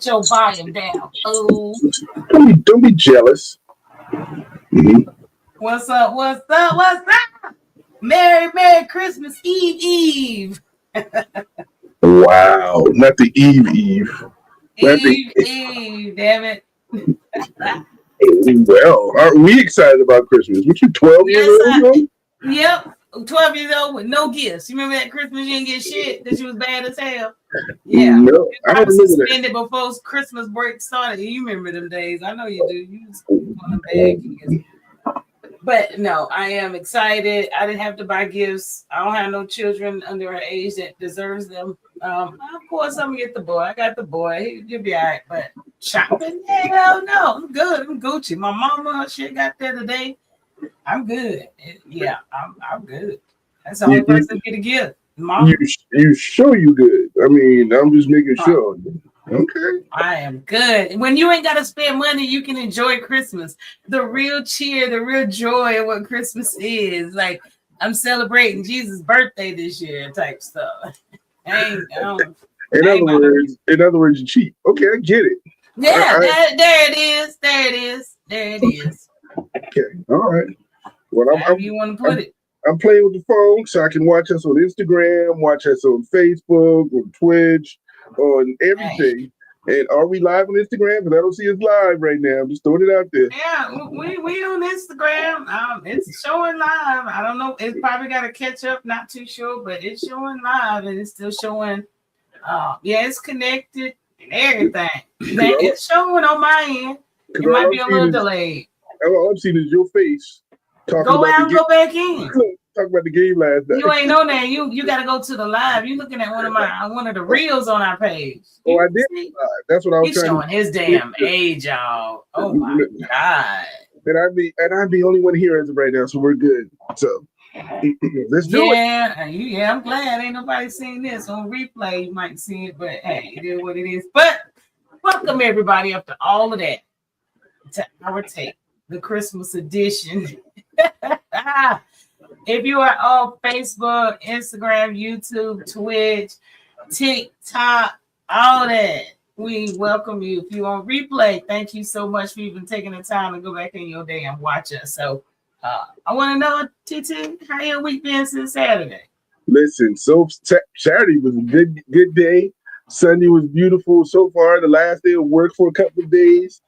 put your volume down, fool. Don't be jealous. Mm-hmm. What's up? What's up? What's up? Merry Christmas Eve. Wow, not the Eve. Not the Eve, damn it. Well, aren't we excited about Christmas? What you 12 years old? Yep. 12 years old with no gifts. You remember that Christmas you didn't get shit because you was bad as hell? Yeah. No, I don't remember suspended that. Before Christmas break started. You remember them days. I know you do. You was one of them bad kids. But no, I am excited. I didn't have to buy gifts. I don't have no children under her age that deserves them. Of course, I'm gonna get the boy. I got the boy. He'll be all right. But shopping, hell no. I'm good. I'm Gucci. My mama, her shit got there today. I'm good. Yeah, I'm good. That's the only person get a gift. Mom. You sure you good? I mean, I'm just making sure. Okay. I am good. When you ain't got to spend money, you can enjoy Christmas. The real cheer, the real joy of what Christmas is. Like, I'm celebrating Jesus' birthday this year type stuff. In other words, you're cheap. Okay, I get it. Yeah, there it is. Okay, all right. Well, How you want to put it? I'm playing with the phone so I can watch us on Instagram, watch us on Facebook, on Twitch, on everything. Hey. And are we live on Instagram? Because I don't see us live right now. I'm just throwing it out there. Yeah, we on Instagram. It's showing live. I don't know. It's probably got to catch up. Not too sure, but it's showing live and it's still showing. It's connected and everything. It's showing on my end. It might be a little delayed. All I'm seeing is your face. Go out and go back in. Talk about the game last night. You ain't on there. You got to go to the live. You looking at one of the reels on our page. Oh, I did. That's what I was He's showing his damn age, y'all. Oh my god. And I'm the only one here as of right now, so we're good. So let's do it. Yeah. I'm glad ain't nobody seen this on replay. You might see it, but hey, it is what it is. But welcome everybody after all of that to our take, the Christmas edition. If you are on Facebook, Instagram, YouTube, Twitch, TikTok, all that, we welcome you. If you're on replay, thank you so much for even taking the time to go back in your day and watch us. So I want to know, TT, how your week been since Saturday? Listen, so Saturday was a good day. Sunday was beautiful so far. The last day of work for a couple of days.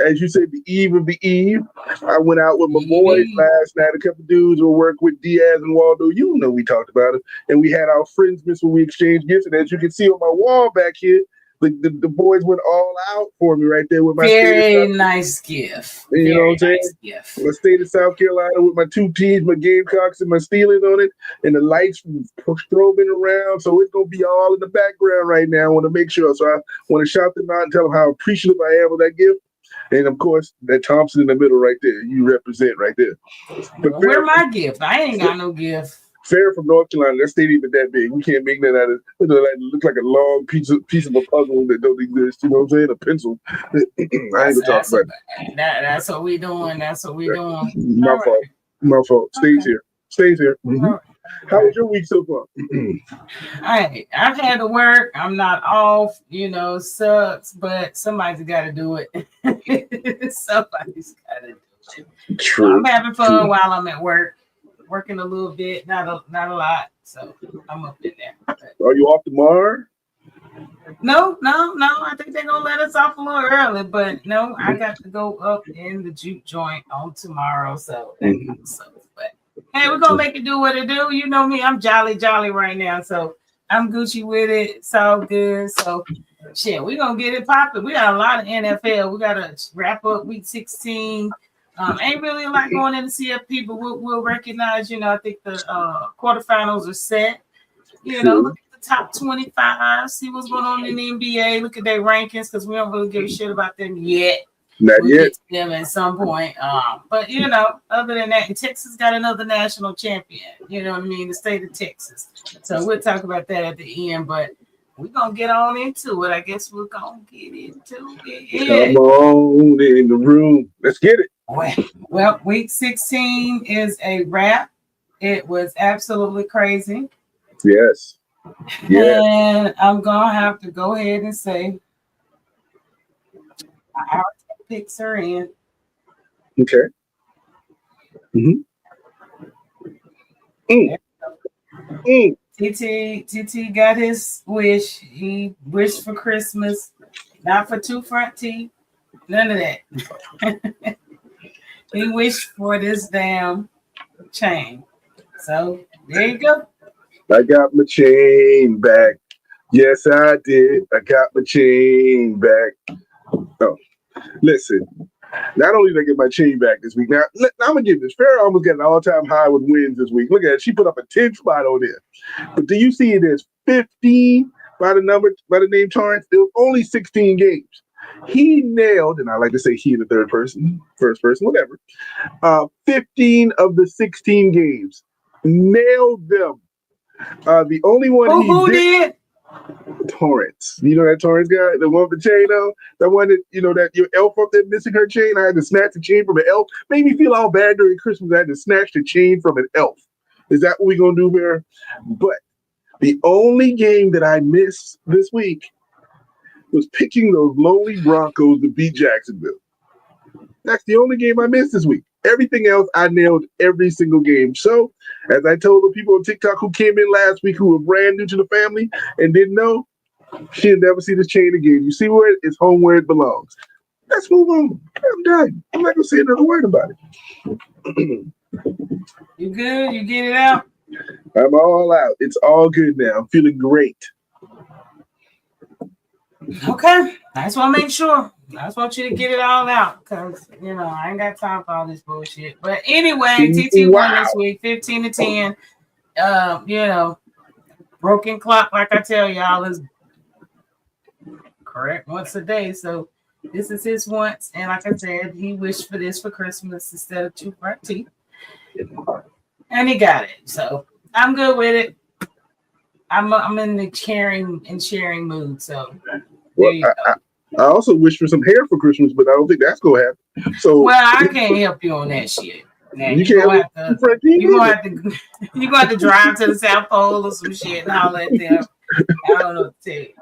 As you said, the eve of the eve. I went out with my boys last night. A couple of dudes who work with Diaz and Waldo. You know we talked about it. And we had our friends miss when we exchanged gifts. And as you can see on my wall back here, the boys went all out for me right there with my very nice gift. You know what I'm saying? Gift. I stayed in South Carolina with my two teams, my Gamecocks and my Steelers on it, and the lights strobing around. So it's gonna be all in the background right now. I want to make sure. So I want to shout them out and tell them how appreciative I am of that gift. And of course, that Thompson in the middle right there, you represent right there. But where's my gift? I ain't got no gift. Fair from North Carolina, that state ain't that big. We can't make that out of it. Looks like a long piece of a puzzle that don't exist. You know what I'm saying? A pencil. I ain't gonna talk about it. That's what we doing. That's what we doing. My fault. My fault. Stays here. Mm-hmm. Right. How was your week so far? I've had to work. I'm not off. Sucks, but somebody's got to do it. Somebody's got to do it. True. So I'm having fun while I'm at work. Working a little bit, not a lot, so I'm up in there. Are you off tomorrow? No. I think they're gonna let us off a little early, but no, I got to go up in the juke joint on tomorrow, so that kind of sucks. But hey, we're gonna make it do what it do. You know me, I'm jolly right now, so I'm Gucci with it. It's all good. So shit, we're gonna get it popping. We got a lot of NFL. We gotta wrap up week 16. Ain't really a lot going in to see if people will recognize, I think the quarterfinals are set. Look at the top 25, see what's going on in the NBA, look at their rankings, because we don't really give a shit about them yet. We'll get to them at some point. But, other than that, Texas got another national champion, you know what I mean, the state of Texas. So we'll talk about that at the end, but we're going to get on into it. I guess we're going to get into it. Come on in the room. Let's get it. Well, week 16 is a wrap. It was absolutely crazy. Yes. And I'm going to have to go ahead and say Our picks are in. Okay. Mm-hmm. Mm, mm. TT got his wish. He wished for Christmas, not for two front teeth, none of that. He wished for this damn chain. So there you go. I got my chain back. Yes, I did. I got my chain back. Oh, listen. Not only did I get my chain back this week, now I'm gonna give this. Farrah almost got an all-time high with wins this week. Look at it. She put up a 10 spot on there. But do you see it as 15 by the name Torrance? It was only 16 games. He nailed, and I like to say he in the third person, first person, whatever. 15 of the 16 games. Nailed them. The only one Who did? Torrance. You know that Torrance guy, the one with the chain on? The one that, that your elf up there missing her chain? I had to snatch the chain from an elf. Made me feel all bad during Christmas. I had to snatch the chain from an elf. Is that what we're going to do here? But the only game that I missed this week was picking those lonely Broncos to beat Jacksonville. That's the only game I missed this week. Everything else, I nailed every single game. So, as I told the people on TikTok who came in last week who were brand new to the family and didn't know, she'll never see this chain again. You see where it's home where it belongs. Let's move on. I'm done. I'm not going to say another word about it. You good? You get it out? I'm all out. It's all good now. I'm feeling great. Okay. I just want to make sure. I just want you to get it all out because, I ain't got time for all this bullshit. But anyway, TT won this week, 15-10. Broken clock, like I tell y'all, is correct once a day. So this is his once. And like I said, he wished for this for Christmas instead of two front teeth. And he got it. So I'm good with it. I'm in the caring and sharing mood. So there you go. I also wish for some hair for Christmas, but I don't think that's gonna happen. So I can't help you on that shit. Now, you're gonna have to drive to the South Pole or some shit and holler at them. I don't know what to tell you.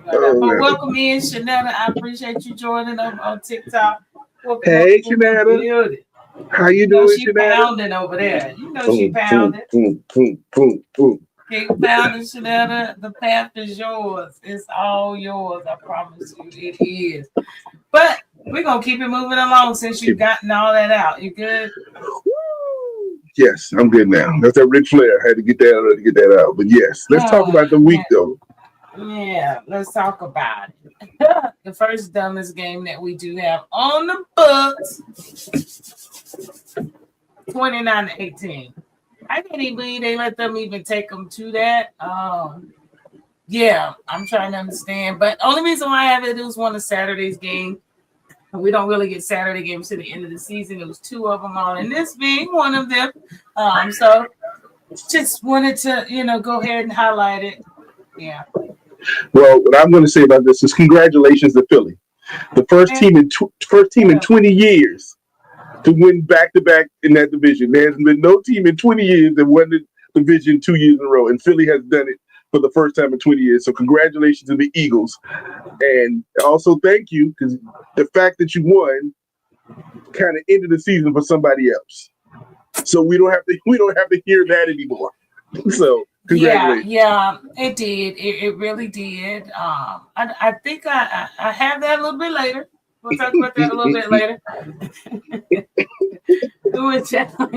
But welcome in, Shanetta. I appreciate you joining us on TikTok. Hey, Shanetta. How you doing, she Shanetta? Pounding over there. She pounding. Keep pounding, Shanetta. The path is yours. It's all yours. I promise you, it is. But we're gonna keep it moving along since you've gotten all that out. You good? Yes, I'm good now. That's that Ric Flair. I had to get that out. But yes, let's talk about the week though. Yeah, let's talk about it. The first dumbest game that we do have on the books, 29-18. I can't even believe they let them even take them to that. Yeah, I'm trying to understand. But only reason why I have it was one of Saturday's game. We don't really get Saturday games to the end of the season. It was two of them on, and this being one of them. So just wanted to, go ahead and highlight it. Yeah. Well, what I'm going to say about this is congratulations to Philly, the first team in 20 years to win back-to-back in that division. There's been no team in 20 years that won the division 2 years in a row, and Philly has done it for the first time in 20 years. So congratulations to the Eagles. And also thank you, because the fact that you won kind of ended the season for somebody else. So we don't have to hear that anymore. So congratulations. Yeah, it did. It really did. I think I have that a little bit later. We'll talk about that a little bit later. We'll talk about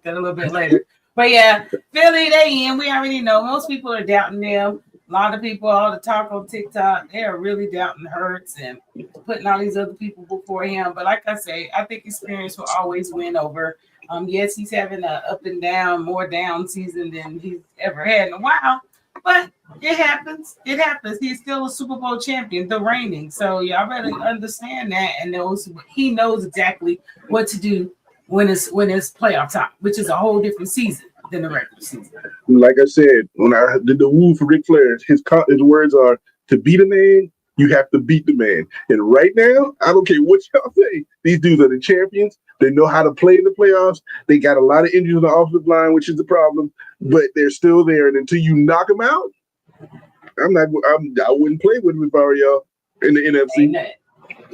that a little bit later. But yeah, Philly, they in. We already know. Most people are doubting them. A lot of people, all the talk on TikTok, they are really doubting Hurts and putting all these other people before him. But like I say, I think experience will always win over. Yes, he's having an up and down, more down season than he's ever had in a while. But it happens. It happens. He's still a Super Bowl champion, the reigning. So y'all better understand that, and he knows exactly what to do when it's playoff time, which is a whole different season than the regular season. Like I said, when I did the woo for Ric Flair, his words are, to beat a man, you have to beat the man. And right now, I don't care what y'all say, these dudes are the champions. They know how to play in the playoffs. They got a lot of injuries on the offensive line, which is the problem, but they're still there. And until you knock them out, I wouldn't play with them if I were y'all in the NFC.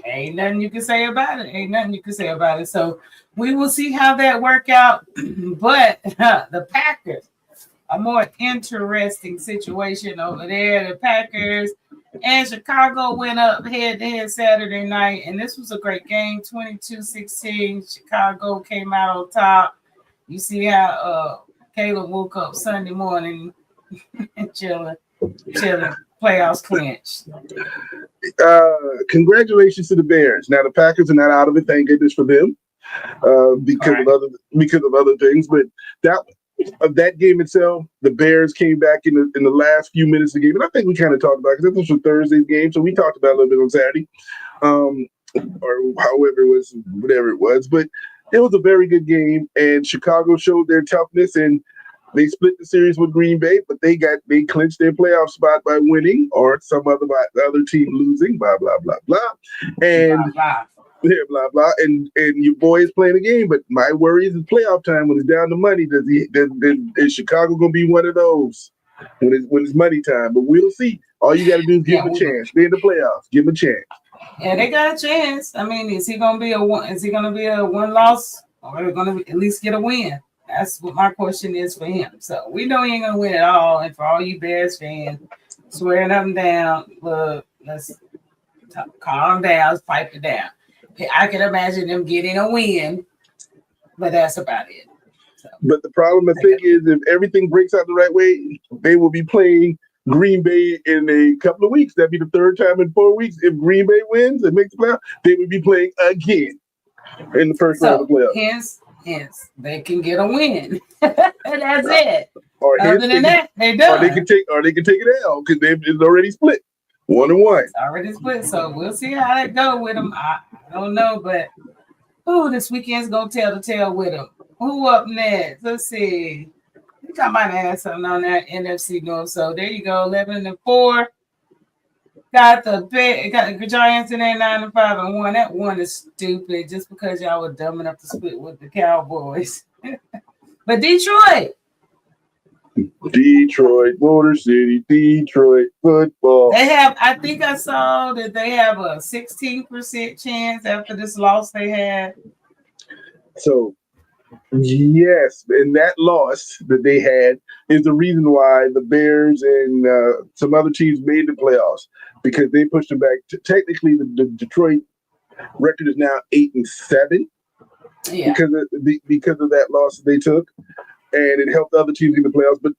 Ain't nothing you can say about it. Ain't nothing you can say about it. So we will see how that work out. But the Packers, a more interesting situation over there. The Packers and Chicago went up head to head Saturday night, and this was a great game, 22-16. Chicago came out on top. You see how Caleb woke up Sunday morning and chilling, playoffs clinched. Congratulations to the Bears. Now the Packers are not out of it. Thank goodness for them, because of other things. But that game itself, the Bears came back in the last few minutes of the game, and I think we kind of talked about it because this was Thursday's game, so we talked about it a little bit on Saturday, or however it was, whatever it was. But it was a very good game, and Chicago showed their toughness, and they split the series with Green Bay, but they clinched their playoff spot by winning, or some other team losing. Blah blah blah blah, and blah, blah. Yeah, blah blah, and your boy is playing a game. But my worry is in playoff time when it's down to money. Is Chicago gonna be one of those when it's money time? But we'll see. All you got to do is give him a chance. They're in the playoffs. Give him a chance. Yeah, they got a chance. I mean, is he gonna be a one loss, or are they gonna at least get a win? That's what my question is for him. So we know he ain't gonna win at all. And for all you Bears fans swearing up and down, look, let's calm down, let's pipe it down. I can imagine them getting a win, but that's about it. So, but the problem, I think, is if everything breaks out the right way, they will be playing Green Bay in a couple of weeks. That'd be the third time in 4 weeks. If Green Bay wins and makes the playoff, they would be playing again in the first round of the playoffs. Hence, they can get a win. That's it. Other than that, they don't. Or they can take it out because it's already split 1-1. It's already split, so we'll see how that go with them. I don't know, but this weekend's gonna tell the tale with them. Who up next? Let's see. I think I might have something on that NFC North. So there you go, 11-4. Got the Giants in there 9-5-1. That one is stupid just because y'all were dumb enough to split with the Cowboys. But Detroit, Motor City, Detroit football. They have. I think I saw that they have a 16% chance after this loss they had. So yes, and that loss that they had is the reason why the Bears and some other teams made the playoffs, because they pushed them back. Technically, the Detroit record is now 8-7 because of that loss that they took, and it helped other teams in the playoffs. But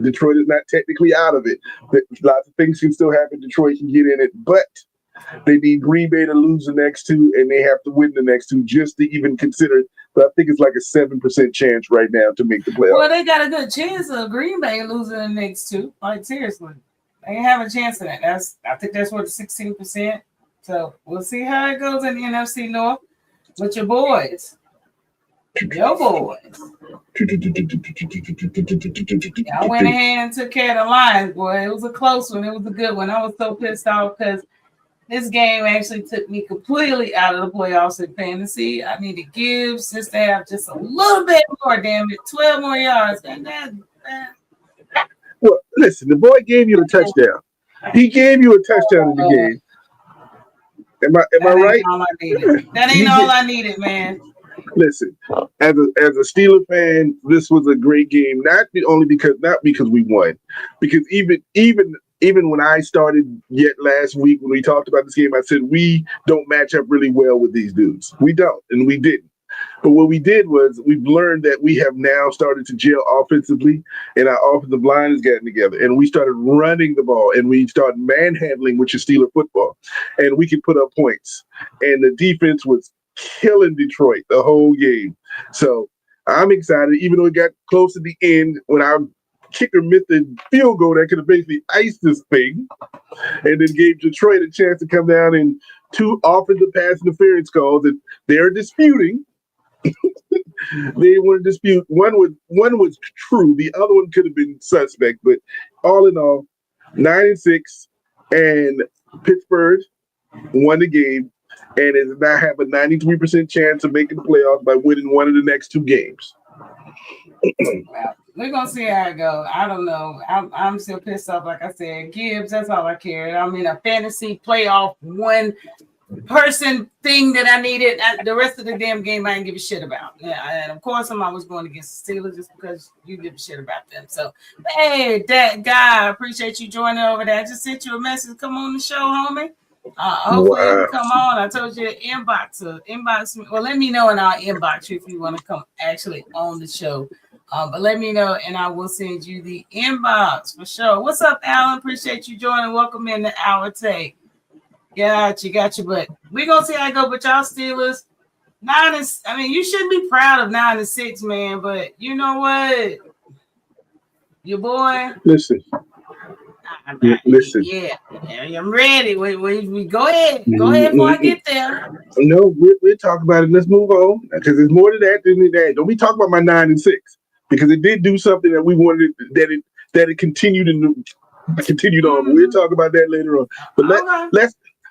Detroit is not technically out of it. But lots of things can still happen. Detroit can get in it, but they need Green Bay to lose the next two, and they have to win the next two just to even consider it. But I think it's like a 7% chance right now to make the playoffs. Well, they got a good chance of Green Bay losing the next two. Like, seriously. They have a chance of that. I think that's worth 16%. So we'll see how it goes in the NFC North with your boys. Your boys. I went ahead and took care of the Lions, boy. It was a close one. It was a good one. I was so pissed off because this game actually took me completely out of the playoffs in fantasy. I needed Gibbs just to have just a little bit more, damn it. 12 more yards. Well, listen, the boy gave you a touchdown. He gave you a touchdown in the game. Am I right? That ain't all I needed, man. Listen, as a Steeler fan, this was a great game. Not because we won, because even when I started last week when we talked about this game, I said we don't match up really well with these dudes. We don't, and we didn't. But what we did was we've learned that we have now started to gel offensively, and our offensive line is getting together, and we started running the ball, and we started manhandling, which is Steeler football, and we could put up points. And the defense was killing Detroit the whole game. So I'm excited, even though it got close to the end when our kicker missed the field goal that could have basically iced this thing, and then gave Detroit a chance to come down in 2 offensive pass interference calls that they're disputing. They want to dispute. One was true. The other one could have been suspect. But all in all, 9-6, and Pittsburgh won the game, and is now have a 93% chance of making the playoffs by winning one of the next 2 games. Well, we're gonna see how it goes. I don't know. I'm still pissed off. Like I said, Gibbs. That's all I care. I'm in a fantasy playoff one person thing that I needed. The rest of the damn game I didn't give a shit about. Yeah, and of course I'm always going against the Steelers just because you give a shit about them. So hey, that guy, I appreciate you joining over there. I just sent you a message. Come on the show, homie. Hopefully you can come on. I told you to inbox me. Well, let me know and I'll inbox you if you want to come actually on the show. But let me know and I will send you the inbox for sure. What's up, Alan? Appreciate you joining. Welcome in the Hour Take. Got you. But we're gonna see how I go. But y'all Steelers, you shouldn't be proud of 9-6, man. But you know what? Your boy. Listen. Listen. Yeah, I'm ready. We go ahead. Go ahead before I get there. No, we'll talk about it. Let's move on because there's more to that than that. Don't be talking about my 9-6 because it did do something that we wanted that it continued on. But we'll talk about that later on. But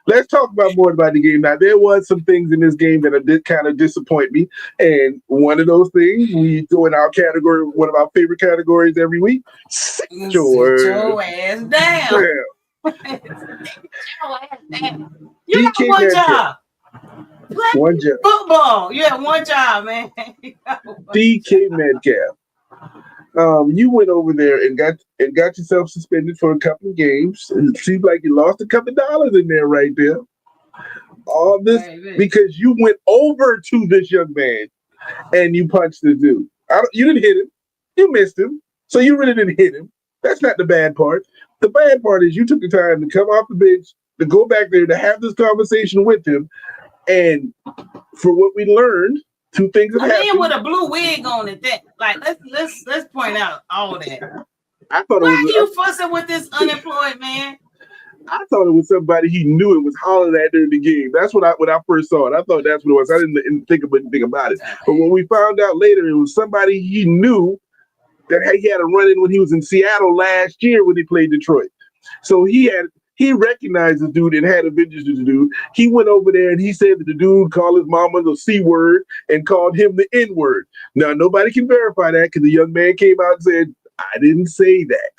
let's talk more about the game. Now, there was some things in this game that did kind of disappoint me. And one of those things we throw in our category, one of our favorite categories every week. Sit your ass down. You got one job. One job. Football. You have one job, man. DK Metcalf. You went over there and got yourself suspended for a couple of games. It seems like you lost a couple of dollars in there right there. All this because you went over to this young man and you punched the dude. You didn't hit him. You missed him. So you really didn't hit him. That's not the bad part. The bad part is you took the time to come off the bench, to go back there, to have this conversation with him. And for what we learned, two things have happened. Man with a blue wig on it. That let's point out all that. I thought Why are you fussing with this unemployed man? I thought it was somebody he knew and was hollering at during the game. That's when I first saw it. I thought that's what it was. I didn't think anything about it. But when we found out later, it was somebody he knew that he had a run-in when he was in Seattle last year when he played Detroit. So he recognized the dude and had a vengeance to the dude. He went over there and he said that the dude called his mama the C word and called him the N word. Now, nobody can verify that because the young man came out and said, I didn't say that.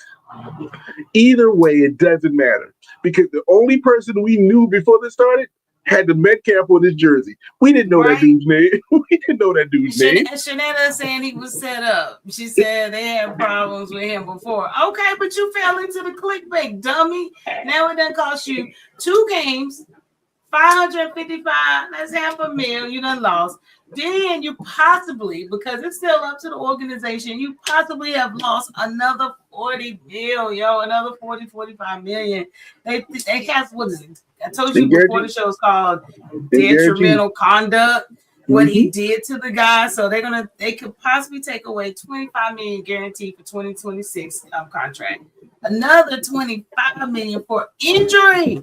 Either way, it doesn't matter because the only person we knew before this started had the Metcalf on his jersey. We didn't know that dude's name. We didn't know that dude's name. Shanetta saying he was set up. She said they had problems with him before. Okay, but you fell into the clickbait, dummy. Now it done cost you 2 games, $555. That's $500,000. You done lost. Then you possibly, because it's still up to the organization, you possibly have lost another 40 mil, another 45 million. They have, what is it? I told you before the show is called detrimental conduct. What he did to the guy, so they could possibly take away 25 million guaranteed for 2026 contract, another 25 million for injury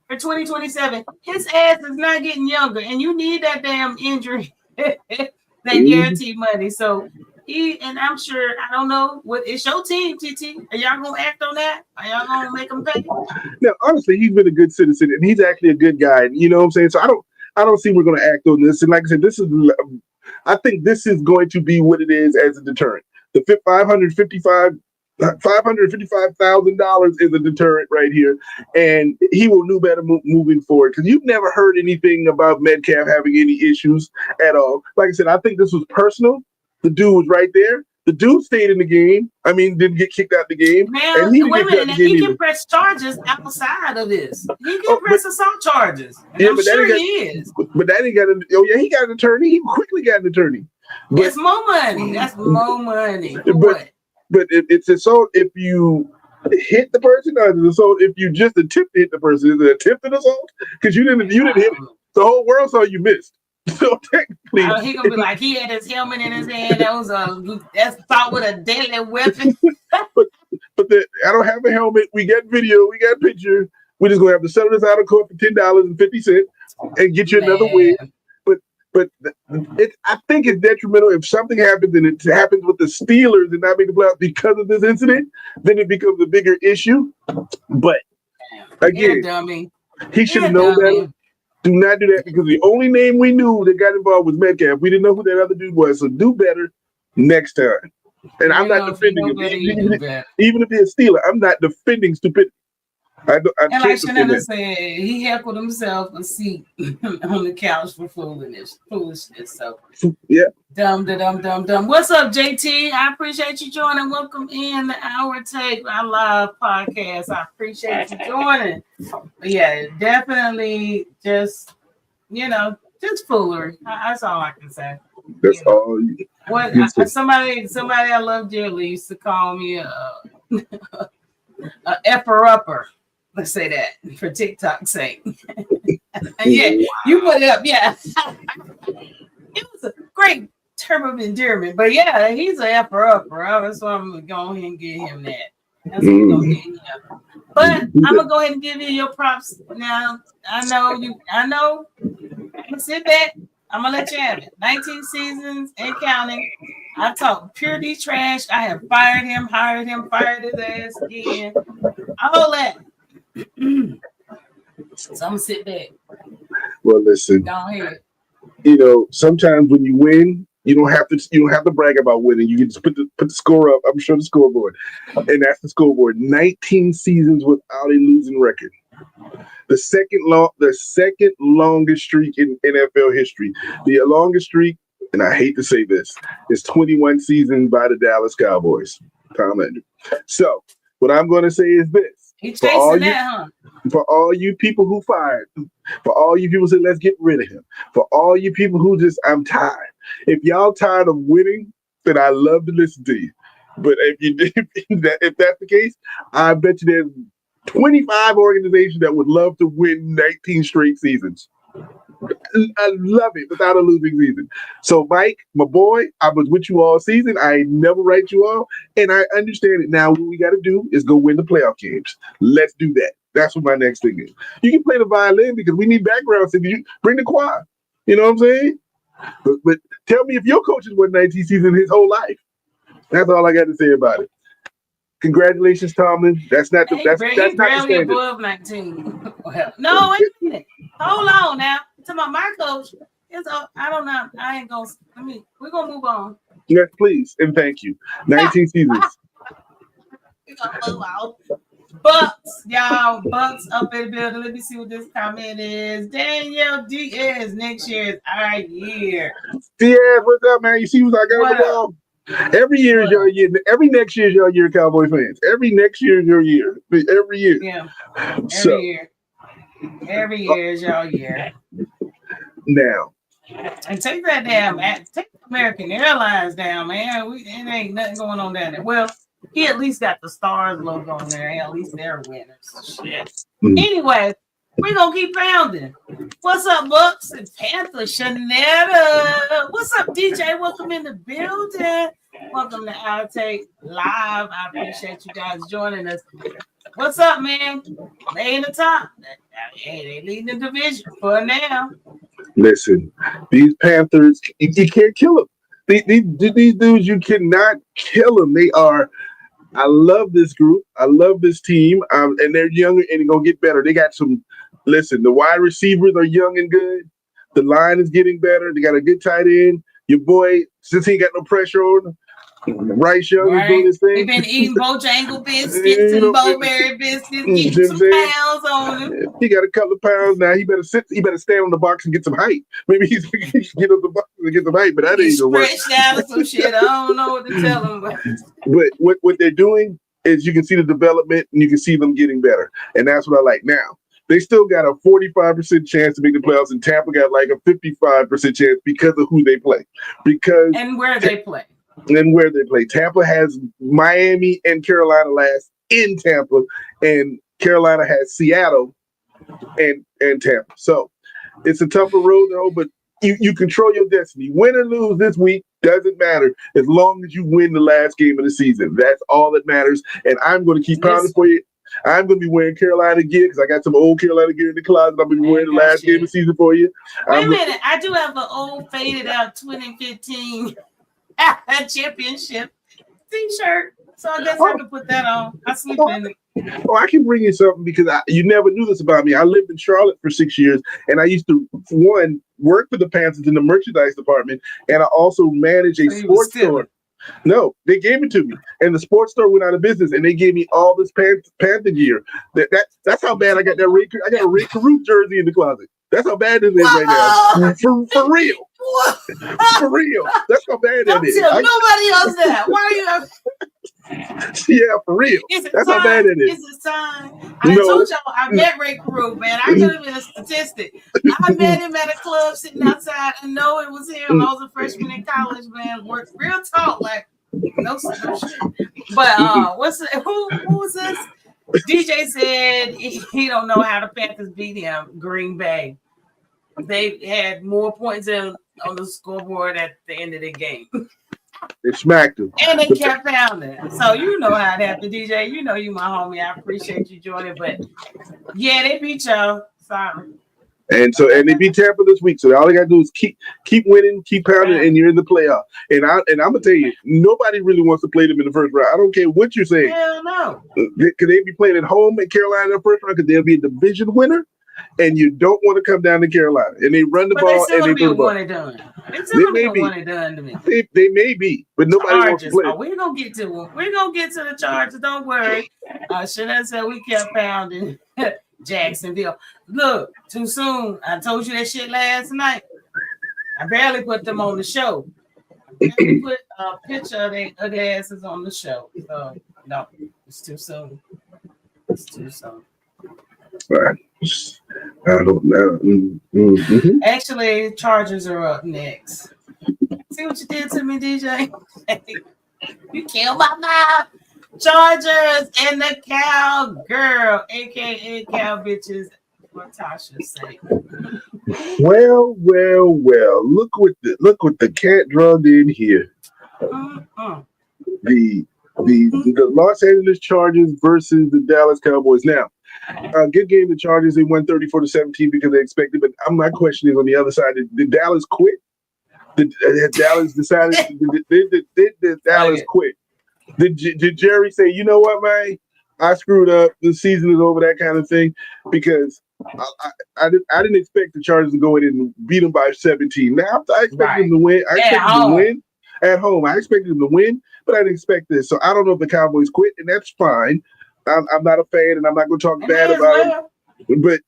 for 2027. His ass is not getting younger, and you need that damn injury, that guaranteed money. So and I'm sure, I don't know, it's your team, TT. Are y'all gonna act on that? Are y'all gonna make him pay? No, honestly, he's been a good citizen, and he's actually a good guy. You know what I'm saying? So I don't see we're going to act on this. And like I said, I think this is going to be what it is as a deterrent. The $555,000 is a deterrent right here, and he will know better moving forward. Because you've never heard anything about Metcalf having any issues at all. Like I said, I think this was personal. The dude was right there. The dude stayed in the game. I mean, didn't get kicked out the game. Man, he can press charges outside of this. He can press assault charges. Yeah, I'm sure he is. But that ain't got an. Oh yeah, he got an attorney. He quickly got an attorney. That's more money. That's more money. But it's assault if you hit the person, or it's assault if you just attempt to hit the person. Is it attempted assault? Because you didn't hit him. The whole world saw you missed. So technically, he gonna be like, he had his helmet in his hand. That's thought with a deadly weapon. but I don't have a helmet. We got video. We got picture. We're just gonna have to settle this out of court for $10.50 and get you another win. But I think it's detrimental if something happens and it happens with the Steelers and not make the playoffs because of this incident. Then it becomes a bigger issue. But again, he should have known better. Do not do that because the only name we knew that got involved was Metcalf. We didn't know who that other dude was. So do better next time. And I'm not defending him. Even if he's a Steeler, I'm not defending stupidity. I And like can't defend Shanetta that. said, he heckled himself a seat on the couch for foolishness. So Yeah. dumb. What's up, JT? I appreciate you joining. Welcome in the Hour Take, our live podcast. I appreciate you joining. But yeah, definitely just just foolery. That's all I can say. That's all. Somebody I love dearly used to call me a effer upper. Let's say that for TikTok's sake. And yeah, you put it up. Yeah, it was a great term of endearment. But yeah, he's an effer upper. That's why I'm gonna go ahead and get him that. That's what we're gonna get him. But I'm gonna go ahead and give you your props now. I know. I'm gonna sit back. I'm gonna let you have it. 19 seasons and counting. I talk pure D trash. I have fired him, hired him, fired his ass again. All that. So I'm gonna sit back. Well, listen. Go ahead. Sometimes when you win, you don't have to brag about winning. You can just put the score up. I'm sure the scoreboard, and that's the scoreboard. 19 seasons without a losing record. The second longest streak in NFL history. The longest streak, and I hate to say this, is 21 seasons by the Dallas Cowboys. Tom Landry. So what I'm going to say is this: for all you people who fired, for all you people say let's get rid of him, for all you people who just I'm tired. If y'all tired of winning, then I love to listen to you. But if that's the case, I bet you there's 25 organizations that would love to win 19 straight seasons. I love it without a losing season. So, Mike, my boy, I was with you all season. I never write you off, and I understand it. Now, what we got to do is go win the playoff games. Let's do that. That's what my next thing is. You can play the violin because we need background singing. You bring the choir. You know what I'm saying? But tell me if your coach has won 19 seasons his whole life. That's all I got to say about it. Congratulations, Tomlin. That's not the that's not the standard. Above 19. Well, no, wait a minute. Hold on now. To my coach, I don't know. I ain't gonna. We're gonna move on. Yes, please and thank you. 19 seasons. We're gonna move on. Bucks, y'all. Bucks up in the building. Let me see what this comment is. Danielle Diaz. Next year is our year. Diaz, what's up, man? You see what I got on the wall? Every year is your year. Every next year is your year, Cowboy fans. Every next year is your year. Every year. Yeah. Every year. Every year is your year. Now. And take that down, man. Take American Airlines down, man. It ain't nothing going on down there. Well, he at least got the stars logo on there. At least they're winners. Shit. Anyway, we're gonna keep pounding. What's up, Bucks and Panther Shanetta? What's up, DJ? Welcome in the building. Welcome to Outtake Live. I appreciate you guys joining us. What's up, man? They in the top. Hey, they leading the division for now. Listen, these Panthers, you can't kill them. These dudes, you cannot kill them. They are. I love this group. I love this team. And they're younger and they're gonna get better. They got some. Listen, the wide receivers are young and good. The line is getting better. They got a good tight end. Your boy, since he ain't got no pressure on him, Bryce Young is doing his thing. We've been eating Bojangle biscuits and Bowberry biscuits, getting some pounds on him. He got a couple of pounds now. He better stand on the box and get some height. Maybe he can get on the box and get some height, but that ain't gonna work. Stretched out or some shit. I don't know what to tell him. But what they're doing is you can see the development and you can see them getting better, and that's what I like. Now they still got a 45% chance to make the playoffs, and Tampa got like a 55% chance because of who they play, and where they play. And where they play. Tampa has Miami and Carolina last in Tampa, and Carolina has Seattle and Tampa. So it's a tougher road though, but you control your destiny. Win or lose this week doesn't matter as long as you win the last game of the season. That's all that matters. And I'm going to keep pounding for you. I'm going to be wearing Carolina gear because I got some old Carolina gear in the closet. I'm going to be wearing the last game of the season for you. Wait a minute. I do have an old faded out 2015 championship t-shirt, so I guess I can put that on. I sleep in it. Oh, I can bring you something because you never knew this about me. I lived in Charlotte for 6 years, and I used to work for the Panthers in the merchandise department, and I also manage a sports store. No, they gave it to me, and the sports store went out of business, and they gave me all this Panther gear. That's how bad I got that Ray. I got a Ray Caruth jersey in the closet. That's how bad it is right now. For real, for real. That's how bad that Don't is. tell nobody else that. Why are you? Yeah, for real. That's how bad it is. Is it time? I told y'all I met Ray Carew, man. I could have been a statistic. I met him at a club sitting outside and know it was him. I was a freshman in college, man. Worked real talk, like no shit. But who was this? DJ said he don't know how the Panthers beat him. Green Bay. They had more points on the scoreboard at the end of the game. They smacked him. And they kept pounding. So you know how it happened, DJ. You know you my homie. I appreciate you joining. But yeah, they beat y'all. Sorry. And they beat Tampa this week. So all they gotta do is keep winning, keep pounding, and you're in the playoff. And I'm gonna tell you, nobody really wants to play them in the first round. I don't care what you're saying. Hell no. Could they be playing at home at Carolina in the first round? Because they'll be a division winner, and you don't want to come down to Carolina. And they run the ball and they throw the ball. One and done. It's still gonna be one and done to me. They may be, but nobody wants to play. We're gonna get to them. We're gonna get to the Chargers. Don't worry. Should I say we kept pounding Jacksonville? Look, too soon. I told you that shit last night. I barely put them on the show. I barely put a picture of their ugly asses on the show. So no, it's too soon. It's too soon. All right. I don't know. Mm-hmm. Actually, Chargers are up next. See what you did to me, DJ? You killed my vibe. Chargers and the cowgirl, aka cow bitches, for Tasha's sake. Well. Look what the cat drugged in here. The Los Angeles Chargers versus the Dallas Cowboys. Now, good game. The Chargers, they won 34-17 because they expected. But my question is on the other side: did Dallas quit? Did Dallas decided? Did Dallas quit? Did Jerry say, you know what, man? I screwed up. The season is over. That kind of thing. Because I didn't expect the Chargers to go in and beat them by 17. Now I expected them to win. I expected them to win at home. I expected them to win, but I didn't expect this. So I don't know if the Cowboys quit, and that's fine. I'm not a fan, and I'm not going to talk bad about them. But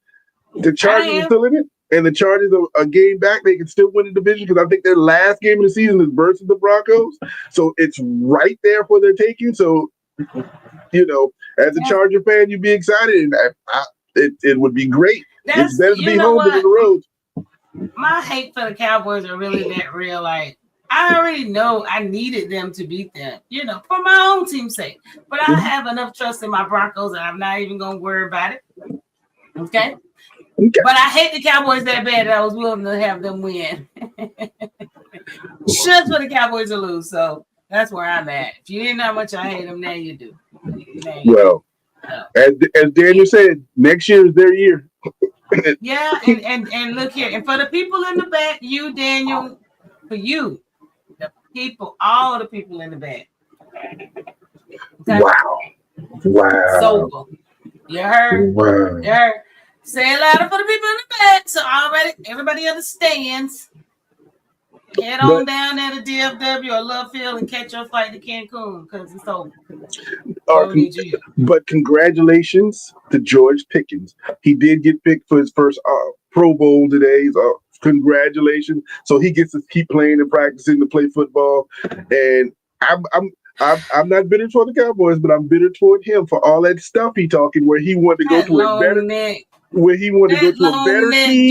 the Chargers are still in it, and the Chargers are a game back. They can still win the division because I think their last game of the season is versus the Broncos. So it's right there for their taking. So, as a Charger fan, you'd be excited, and it would be great. It's better to be home than on the road. My hate for the Cowboys are really that real. Like, I already know I needed them to beat them, for my own team's sake. But I have enough trust in my Broncos, and I'm not even going to worry about it. Okay? But I hate the Cowboys that bad that I was willing to have them win. Just for the Cowboys to lose. So that's where I'm at. If you didn't know how much I hate them, now you do. Well, as Daniel said, next year is their year. Yeah, and look here. And for the people in the back, you, Daniel, for you, the people, all the people in the back. Okay? Wow. Sober. You heard? Wow. You heard? Say it louder for the people in the back so everybody understands. Head on down there to DFW or Love Field and catch your flight to Cancun because it's over. But congratulations to George Pickens. He did get picked for his first Pro Bowl today. So congratulations. So he gets to keep playing and practicing to play football. And I'm not bitter toward the Cowboys, but I'm bitter toward him for all that stuff he talking where he wanted to go to a better team.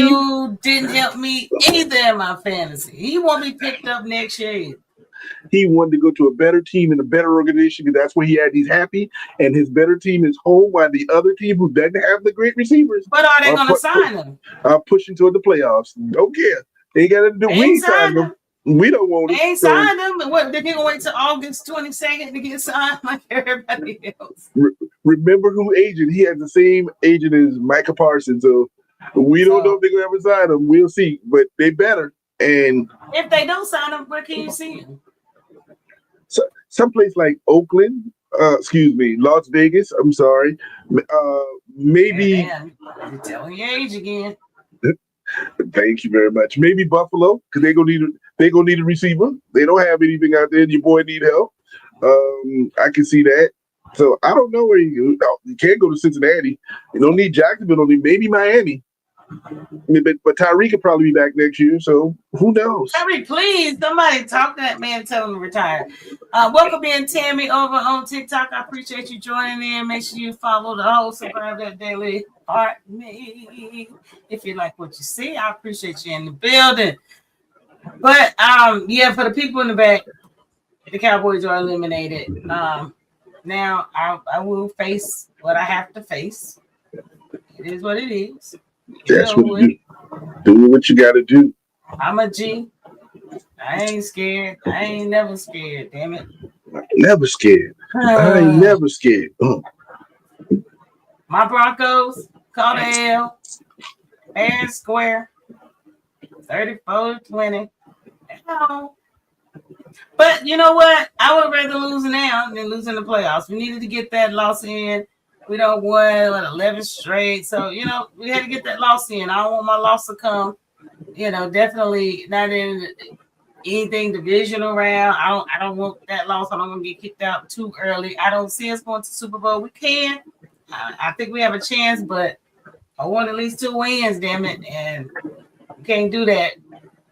Dude didn't help me either in my fantasy. He won't be picked up next year. He wanted to go to a better team and a better organization because that's where he's happy. And his better team is home while the other team who doesn't have the great receivers. But are they going to sign him? Pushing toward the playoffs. Don't care. They got to do. We signed them. We don't want it. They ain't signed them. But what? They're going to wait till August 22nd to get signed like everybody else. Remember who agent? He has the same agent as Micah Parsons. So we don't know if they're going to ever sign him. We'll see. But they better. And if they don't sign him, where can you see him? So, someplace like Oakland, Las Vegas. I'm sorry. Maybe. You're telling your age again. Thank you very much. Maybe Buffalo, because they're gonna need They're gonna need a receiver. They don't have anything out there. Your boy need help. I can see that. So I don't know where you can't go to Cincinnati. You don't need Jacksonville. Don't need maybe Miami. But Tyreek could probably be back next year. So who knows? Tyreek, please, somebody talk to that man, tell him to retire. Welcome in, Tammy, over on TikTok. I appreciate you joining in. Make sure you follow the whole Survive That Daily Art Me. If you like what you see, I appreciate you in the building. But yeah, for the people in the back, the Cowboys are eliminated. Now I will face what I have to face. It is what it is. That's what you do. What you got to do. I'm a G. I ain't scared. I ain't never scared. Damn it. Never scared. I ain't never scared. My Broncos caught a L. Fair and square. 34-20. But you know what? I would rather lose now than lose in the playoffs. We needed to get that loss in. We don't won 11 straight. So, we had to get that loss in. I don't want my loss to come, definitely not in anything divisional round. I don't want that loss. I don't want to get kicked out too early. I don't see us going to Super Bowl. We can. I think we have a chance, but I want at least 2 wins, damn it. And we can't do that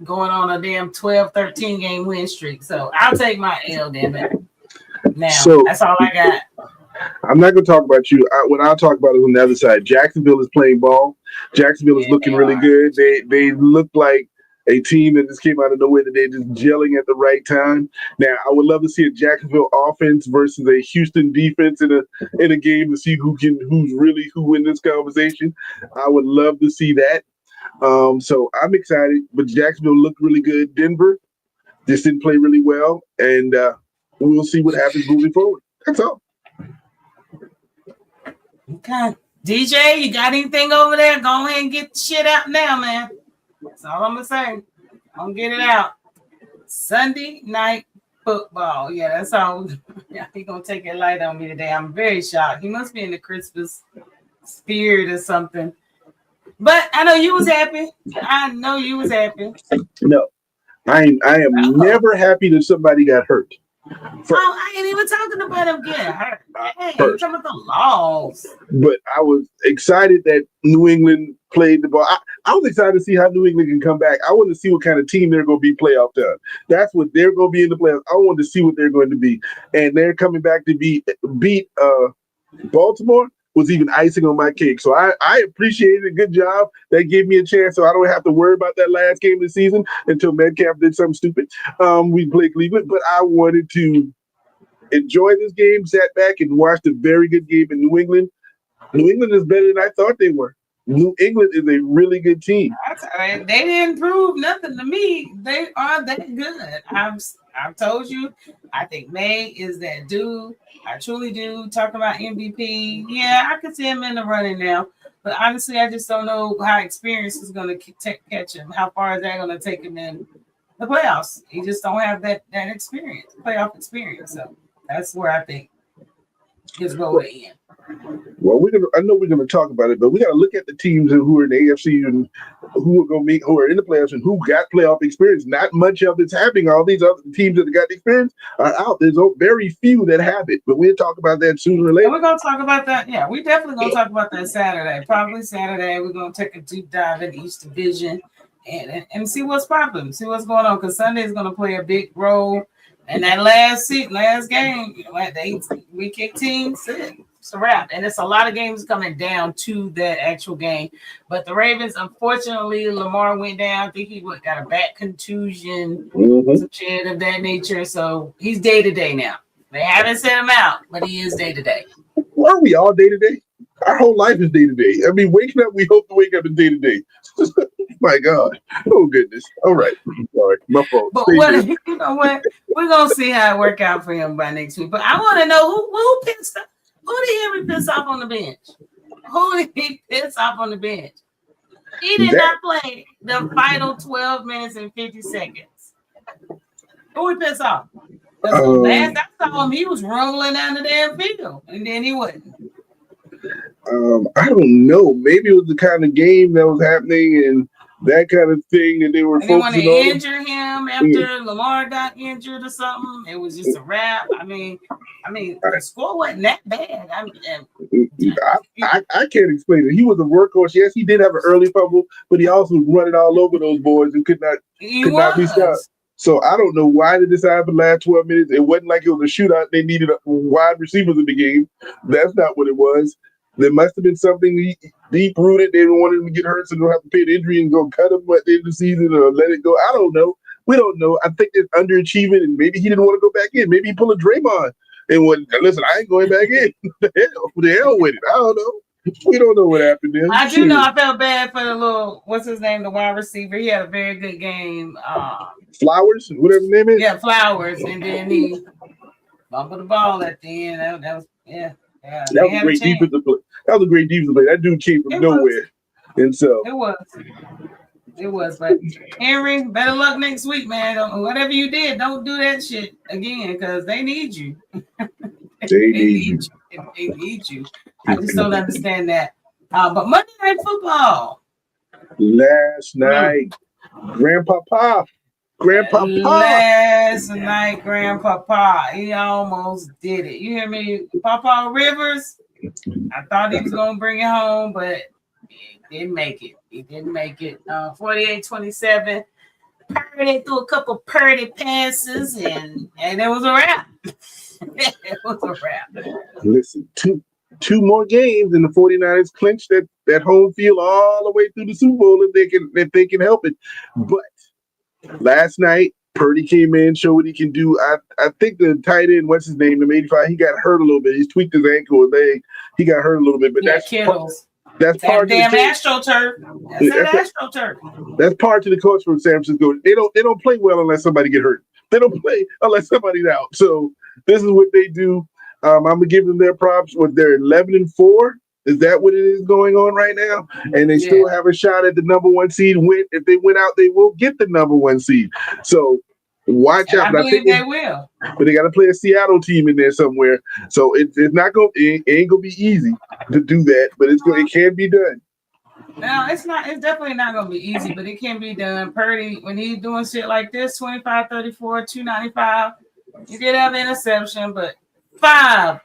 going on a damn 12-13 game win streak. So I'll take my L, damn it. Now, that's all I got. I'm not going to talk about you. What I'll talk about is on the other side. Jacksonville is playing ball. Jacksonville is looking really good. They look like a team that just came out of nowhere, that they're just gelling at the right time. Now, I would love to see a Jacksonville offense versus a Houston defense in a game to see who's who in this conversation. I would love to see that. So I'm excited. But Jacksonville looked really good. Denver just didn't play really well, and we'll see what happens moving forward. That's all. Okay. DJ, you got anything over there? Go ahead and get the shit out now, man. That's all I'm going to say. I'm going to get it out. Sunday night football. Yeah, that's all. He's going to take it light on me today. I'm very shocked. He must be in the Christmas spirit or something. But I know you was happy. I know you was happy. No, I am never happy that somebody got hurt. I ain't even talking about him getting hurt. Hey, you're talking about the loss. But I was excited that New England played the ball. I was excited to see how New England can come back. I want to see what kind of team they're going to be playoff done. That's what they're going to be in the playoffs. I want to see what they're going to be. And they're coming back to beat Baltimore was even icing on my cake. So I appreciated it. Good job. They gave me a chance so I don't have to worry about that last game of the season until Metcalf did something stupid. We played Cleveland, but I wanted to enjoy this game, sat back and watched a very good game in New England. New England is better than I thought they were. New England is a really good team. They didn't prove nothing to me. They are that good. I've told you, I think May is that dude. I truly do. Talking about MVP, yeah, I could see him in the running now. But honestly, I just don't know how experience is going to catch him. How far is that going to take him in the playoffs? He just don't have that experience, playoff experience. So that's where I think his role will end. Well, I know we're gonna talk about it, but we got to look at the teams who are in the AFC and who are in the playoffs and who got playoff experience. Not much of it's happening. All these other teams that got the experience are out. There's very few that have it, but we'll talk about that sooner or later. And we're gonna talk about that. Yeah, we definitely gonna talk about that Saturday. Probably Saturday. We're gonna take a deep dive in each division and see what's popping, see what's going on. Because Sunday is gonna play a big role. And that last game, week 18, it's a wrap. And it's a lot of games coming down to that actual game. But the Ravens, unfortunately, Lamar went down. I think he got a back contusion, some shit of that nature. So he's day-to-day now. They haven't sent him out, but he is day-to-day. Are we all day-to-day? Our whole life is day-to-day. I mean, waking up, we hope to wake up in day-to-day. My God. Oh, goodness. All right. Sorry. My fault. But you know what? We're going to see how it work out for him by next week. But I want to know who pissed off. Who did he ever piss off on the bench? Who did he piss off on the bench? He did not play the final 12 minutes and 50 seconds. Who he pissed off? Last I saw him, he was rolling down the damn field. And then he wasn't. I don't know. Maybe it was the kind of game that was happening, and that kind of thing that they were And they want to focusing on. injure him after Lamar got injured or something. It was just a wrap. I mean, the score wasn't that bad. I can't explain it. He was a workhorse. Yes, he did have an early fumble, but he also was running all over those boys and could not be stopped. So I don't know why they decided for the last 12 minutes. It wasn't like it was a shootout. They needed wide receivers in the game. That's not what it was. There must have been something deep rooted. They didn't want him to get hurt, so they don't have to pay the injury and go cut him at the end of the season or let it go. I don't know. We don't know. I think it's underachieving, and maybe he didn't want to go back in. Maybe he pulled a Draymond and went, listen, I ain't going back in. the hell with it. I don't know. We don't know what happened there. I do know I felt bad for the little, what's his name, the wide receiver. He had a very good game. Flowers, whatever his name is. Yeah, Flowers. And then he bumbled the ball at the end. That was, yeah. That was a great defensive play. That was a great defensive play. That dude came from nowhere. And so it was. But Henry, better luck next week, man. Whatever you did, don't do that shit again because they need you. They need you. They need you. I just don't understand that. But Monday Night Football. Last night, Grandpapa. Last night, Grandpapa. He almost did it. You hear me? Papa Rivers. I thought he was going to bring it home, but he didn't make it. 48-27. Purdy threw a couple Purdy passes, and it was a wrap. It was a wrap. Listen, two more games and the 49ers clinch that home field all the way through the Super Bowl if they can help it. But last night, Purdy came in, showed what he can do. I think the tight end, what's his name, number 85, he got hurt a little bit. He's tweaked his ankle or leg. He got hurt a little bit. But that's part of damn AstroTurf. That's AstroTurf. That's part of the coach from San Francisco. They don't play well unless somebody get hurt. They don't play unless somebody's out. So this is what they do. I'm gonna give them their props. They're 11-4. Is that what it is going on right now? And they still have a shot at the number one seed. If they win out, they will get the number one seed. So watch out. I believe they will. But they got to play a Seattle team in there somewhere. So it ain't gonna be easy to do that, but it can be done. No, it's not. It's definitely not gonna be easy, but it can be done. Purdy, when he's doing shit like this, 25-34, 295, you did have an interception, but 5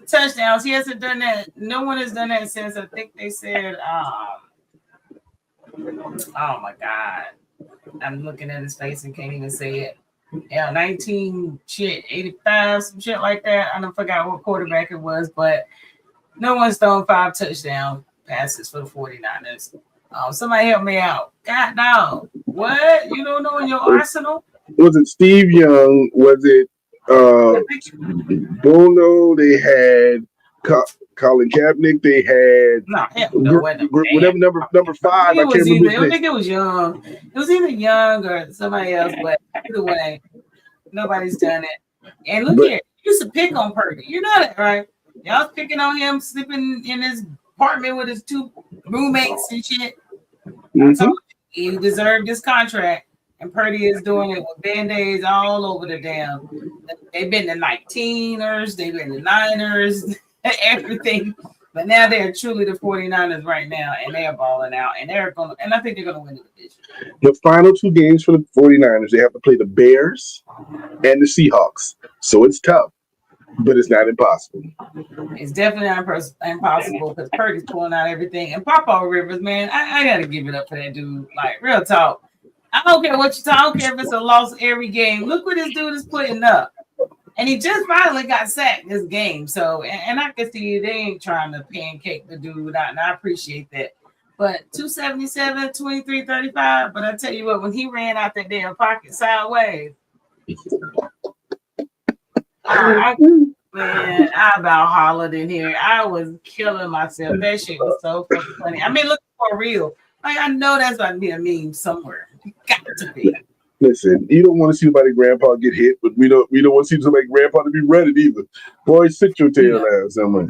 touchdowns. He hasn't done that. No one has done that since I think they said oh my God. I'm looking at his face and can't even say it. Yeah, 85, some shit like that. I don't forgot what quarterback it was, but no one's thrown 5 touchdown passes for the 49ers. Somebody help me out. God no. What? You don't know in your arsenal? Was it Steve Young? Was it Bono? They had Colin Kaepernick. They had whatever number 5. I can't remember. I think it was Young. It was either Young or somebody else, but either way, nobody's done it. And look here, you used to pick on Purdy. You know that, right? Y'all was picking on him sleeping in his apartment with his 2 roommates and shit. Mm-hmm. He deserved this contract. And Purdy is doing it with Band-Aids all over the damn. They've been the 19ers, they've been the Niners, everything. But now they're truly the 49ers right now, and they're balling out. And I think they're gonna win the division. The final 2 games for the 49ers, they have to play the Bears and the Seahawks. So it's tough, but it's not impossible. It's definitely not impossible because Purdy's pulling out everything. And Papa Rivers, man, I gotta give it up for that dude. Like, real talk. I don't care what you talk. I don't care if it's a loss every game. Look what this dude is putting up. And he just finally got sacked this game. So, and I can see they ain't trying to pancake the dude out, and I appreciate that. But 277, 23-35. But I tell you what, when he ran out that damn pocket sideways, I about hollered in here. I was killing myself. That shit was so fucking funny. I mean, look for real. Like, I know that's about to be a meme somewhere. Got to be. Listen, you don't want to see somebody grandpa get hit, but we don't want to see somebody grandpa to be running either. Boy, sit your tail down somewhere.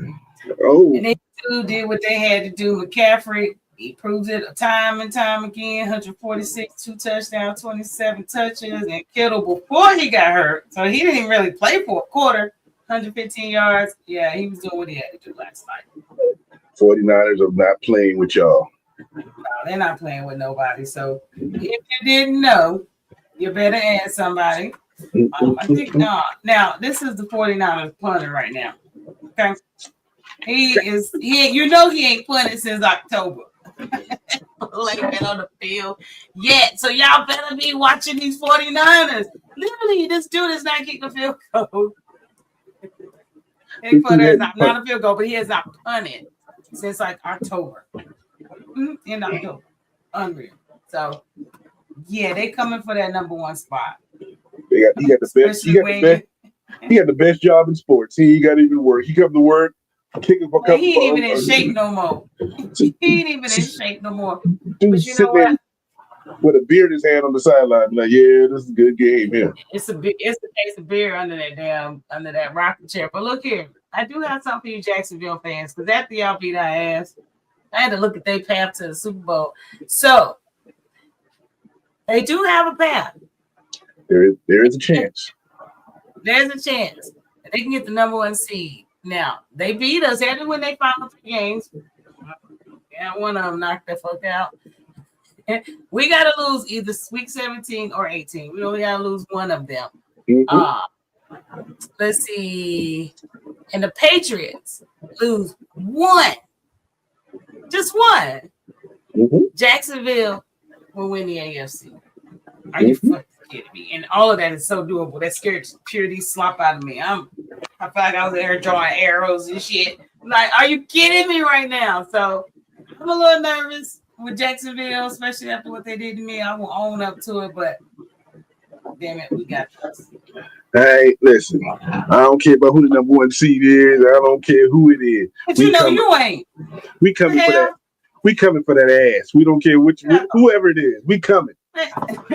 Oh. And they did what they had to do. McCaffrey, he proves it time and time again. 146, 2 touchdowns, 27 touches, and Kittle before he got hurt. So he didn't even really play for a quarter. 115 yards. Yeah, he was doing what he had to do last night. 49ers are not playing with y'all. No, they're not playing with nobody. So if you didn't know, you better ask somebody. I think now this is the 49ers punter right now. Okay. He ain't he ain't punted since October. Like been on the field yet. So y'all better be watching these 49ers. Literally, this dude is not kicking the field goal. His punter is not a field goal, but he has not punted since like October. In October. Unreal. So yeah, they coming for that number one spot. He got the best. He got the best job in sports. He ain't got to even work. He come to work, kicking for. Well, he ain't even in shape no more. He ain't even in shape no more. But you know what? With a beer in his hand on the sideline, like, yeah, this is a good game here. It's a case of beer under that rocking chair. But look here, I do have something for you Jacksonville fans, because after y'all beat our ass, I had to look at their path to the Super Bowl. So they do have a path. There is a chance. There's a chance that they can get the number one seed. Now, they beat us. They had to win their final 3 games. Yeah, one of them knocked the fuck out. We got to lose either week 17 or 18. We only got to lose one of them. Let's see. And the Patriots lose one. Just one. Jacksonville will win the AFC. Are you fucking kidding me? And all of that is so doable. That scared purity slop out of me. I feel like I was there drawing arrows and shit. Like, are you kidding me right now? So I'm a little nervous with Jacksonville, especially after what they did to me. I will own up to it, but damn it, we got this. Hey, listen, I don't care about who the number one seed is. I don't care who it is. But you ain't. We coming for that. We coming for that ass. We don't care whoever it is. We coming.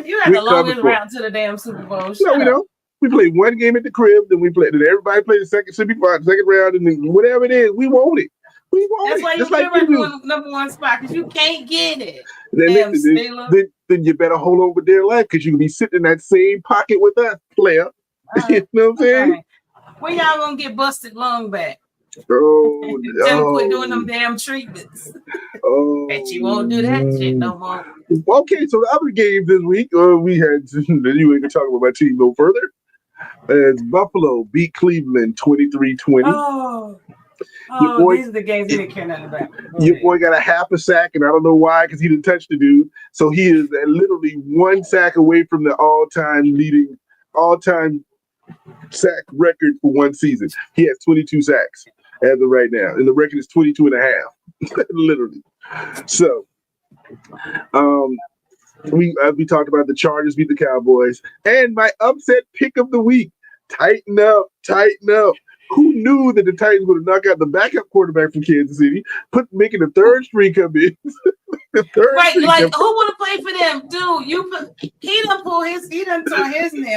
You have the longest route to the damn Super Bowl. No, we don't. We played one game at the crib, then everybody played the second round, and then whatever it is, we want it. We want That's why Just you're like number one spot, because you can't get it. Then you better hold on with their life, because you can be sitting in that same pocket with us, player. You know what I'm saying? Right. When y'all gonna get busted lung back? Oh, quit doing them damn treatments. Bet you won't do that shit no more. Okay, so the other games this week, we had. You ain't gonna talk about my team no further. As Buffalo beat Cleveland 23-20. These are the games we didn't care nothing about. Your boy got a half a sack, and I don't know why, because he didn't touch the dude. So he is literally one sack away from the all-time sack record for one season. He has 22 sacks as of right now, and the record is 22 and a half, literally. So, we talked about the Chargers beat the Cowboys, and my upset pick of the week: tighten up. Who knew that the Titans would have knocked out the backup quarterback from Kansas City, making the third string come in? Who would have played for them, dude? He done tore his damn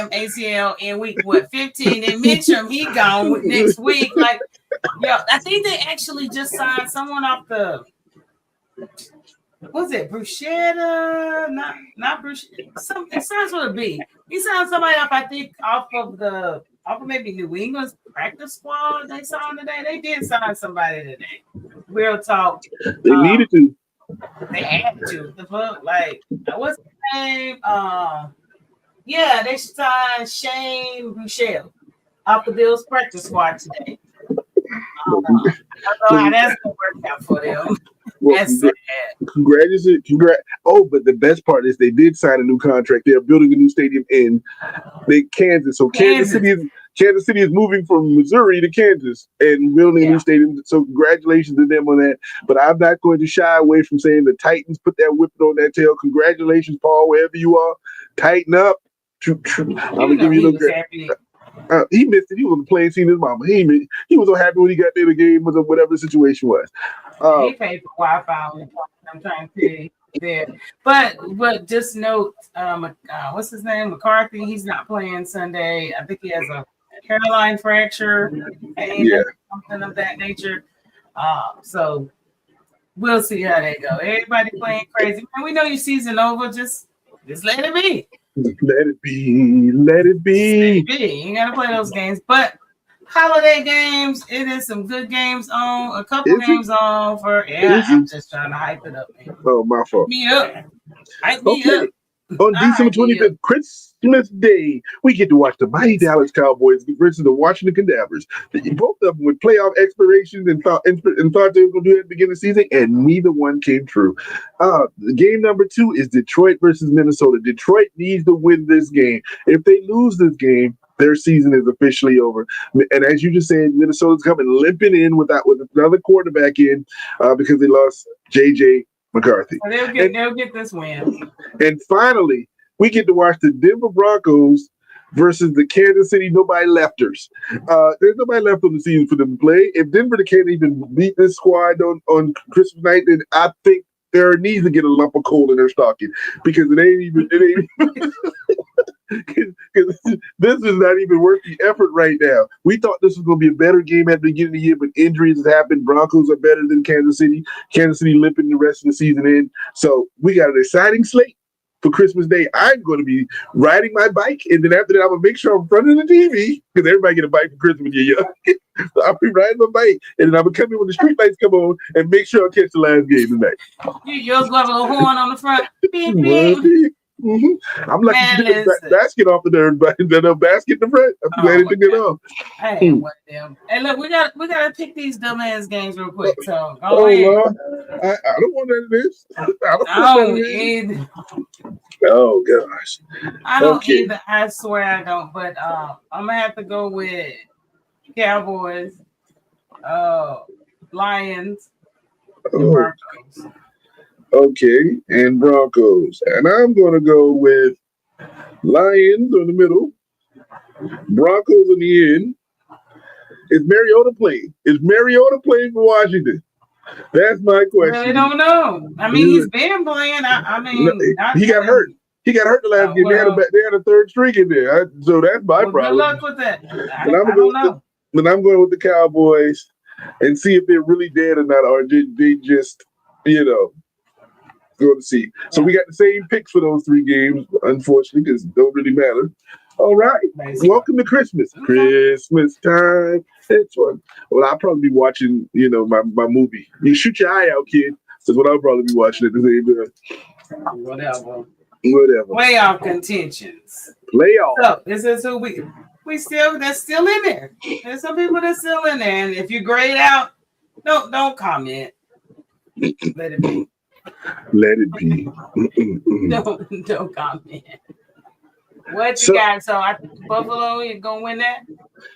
ACL in week 15, and Mitchum he gone next week. Like, yo, I think they actually just signed someone off the. What's it, Bruschetta? Not Bruschetta. It starts with a B. He signed somebody off of maybe New England's practice squad. They signed today. They did sign somebody today. Real talk. They needed to. They had to. The fuck, like, what's his name? They signed Shane Bruschetta off the Bills practice squad today. I don't know how that's gonna work out for them. Well, congrats. Oh, but the best part is they did sign a new contract. They're building a new stadium in Kansas. So Kansas City is moving from Missouri to Kansas and building a new stadium. So congratulations to them on that. But I'm not going to shy away from saying the Titans put that whipping on that tail. Congratulations, Paul, wherever you are. Tighten up. I'm gonna give you a little. He missed it. He was on the plane seeing his mama. He was so happy when he got there. The game was whatever the situation was. He paid for Wi-Fi. I'm trying to see there, but just note, what's his name? McCarthy. He's not playing Sunday. I think he has a hairline fracture and something of that nature. So we'll see how they go. Everybody playing crazy. And we know your season over. Just let it be. Let it be. You ain't gotta play those games. But holiday games. It is some good games on. A couple Is it? games on for. Yeah, Is I'm it? just trying to hype it up, man. Oh, my fault. Me up. Hype me up. Okay. On December Hype me up. 25th, Christmas Day, we get to watch the mighty Dallas Cowboys versus the Washington Cadavers. Both of them with playoff expirations and thought they were going to do it at the beginning of the season, and neither one came true. Game number 2 is Detroit versus Minnesota. Detroit needs to win this game. If they lose this game, their season is officially over. And as you just said, Minnesota's coming limping in with another quarterback in because they lost J.J. McCarthy. So they'll get this win. And finally, we get to watch the Denver Broncos versus the Kansas City nobody lefters. There's nobody left on the season for them to play. If Denver can't even beat this squad on Christmas night, then I think there needs to get a lump of coal in their stocking because it ain't even because this is not even worth the effort right now. We thought this was going to be a better game at the beginning of the year, but injuries have happened. Broncos are better than Kansas City. Kansas City limping the rest of the season in. So we got an exciting slate for Christmas Day. I'm going to be riding my bike, and then after that, I'm going to make sure I'm in front of the TV because everybody get a bike for Christmas when you're young. So I'll be riding my bike, and then I'm going to come in when the street lights come on and make sure I catch the last game tonight. You'll have a little horn on the front. Beep, beep. Mm-hmm. I'm lucky to get the basket off of there, but the basket in the front. I'm glad it didn't get off. I ain't one of them. Hey, look, we gotta pick these dumbass games real quick. So go ahead. Lord. I don't want none of this. I don't either. Oh gosh. I don't either. I swear I don't. But I'm gonna have to go with Cowboys, Lions, and Broncos. Okay, and Broncos. And I'm going to go with Lions in the middle, Broncos in the end. Is Mariota playing? Is Mariota playing for Washington? That's my question. I really don't know. I mean, he's been playing. I mean, he got hurt. He got hurt the last game. Well, they had a third streak in there. So that's my problem. Good luck with that. I don't know. But I'm going with the Cowboys and see if they're really dead or not, or they just, going to see. So we got the same picks for those 3 games, unfortunately, because it don't really matter. All right. Welcome to Christmas. Okay. Christmas time. It's fun. Well, I'll probably be watching, my movie. You shoot your eye out, kid. That's what I'll probably be watching at the same time. Whatever. Playoff contentions. Playoff. So this is who that's still in there. There's some people that's still in there. And if you grade out, don't comment. Let it be. Let it be. Don't comment. What you got? So Buffalo, you're gonna win that?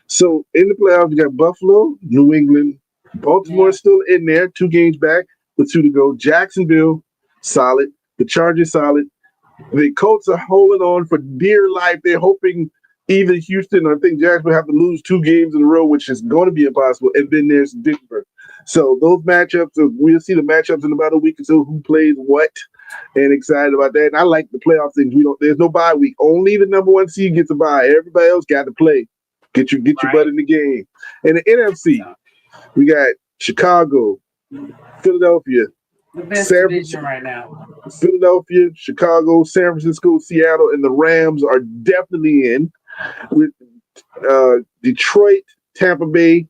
So in the playoffs, you got Buffalo, New England, Baltimore still in there, 2 games back with 2 to go. Jacksonville, solid. The Chargers, solid. The Colts are holding on for dear life. They're hoping either Houston or I think Jacksonville have to lose 2 games in a row, which is going to be impossible. And then there's Denver. So those matchups, we'll see the matchups in about a week or so, who plays what, and excited about that. And I like the playoff things. There's no bye week. Only the number 1 seed gets a bye. Everybody else got to play. Get your butt in the game. And the NFC, we got Chicago, Philadelphia, the best division right now. Philadelphia, Chicago, San Francisco, Seattle, and the Rams are definitely in. With Detroit, Tampa Bay,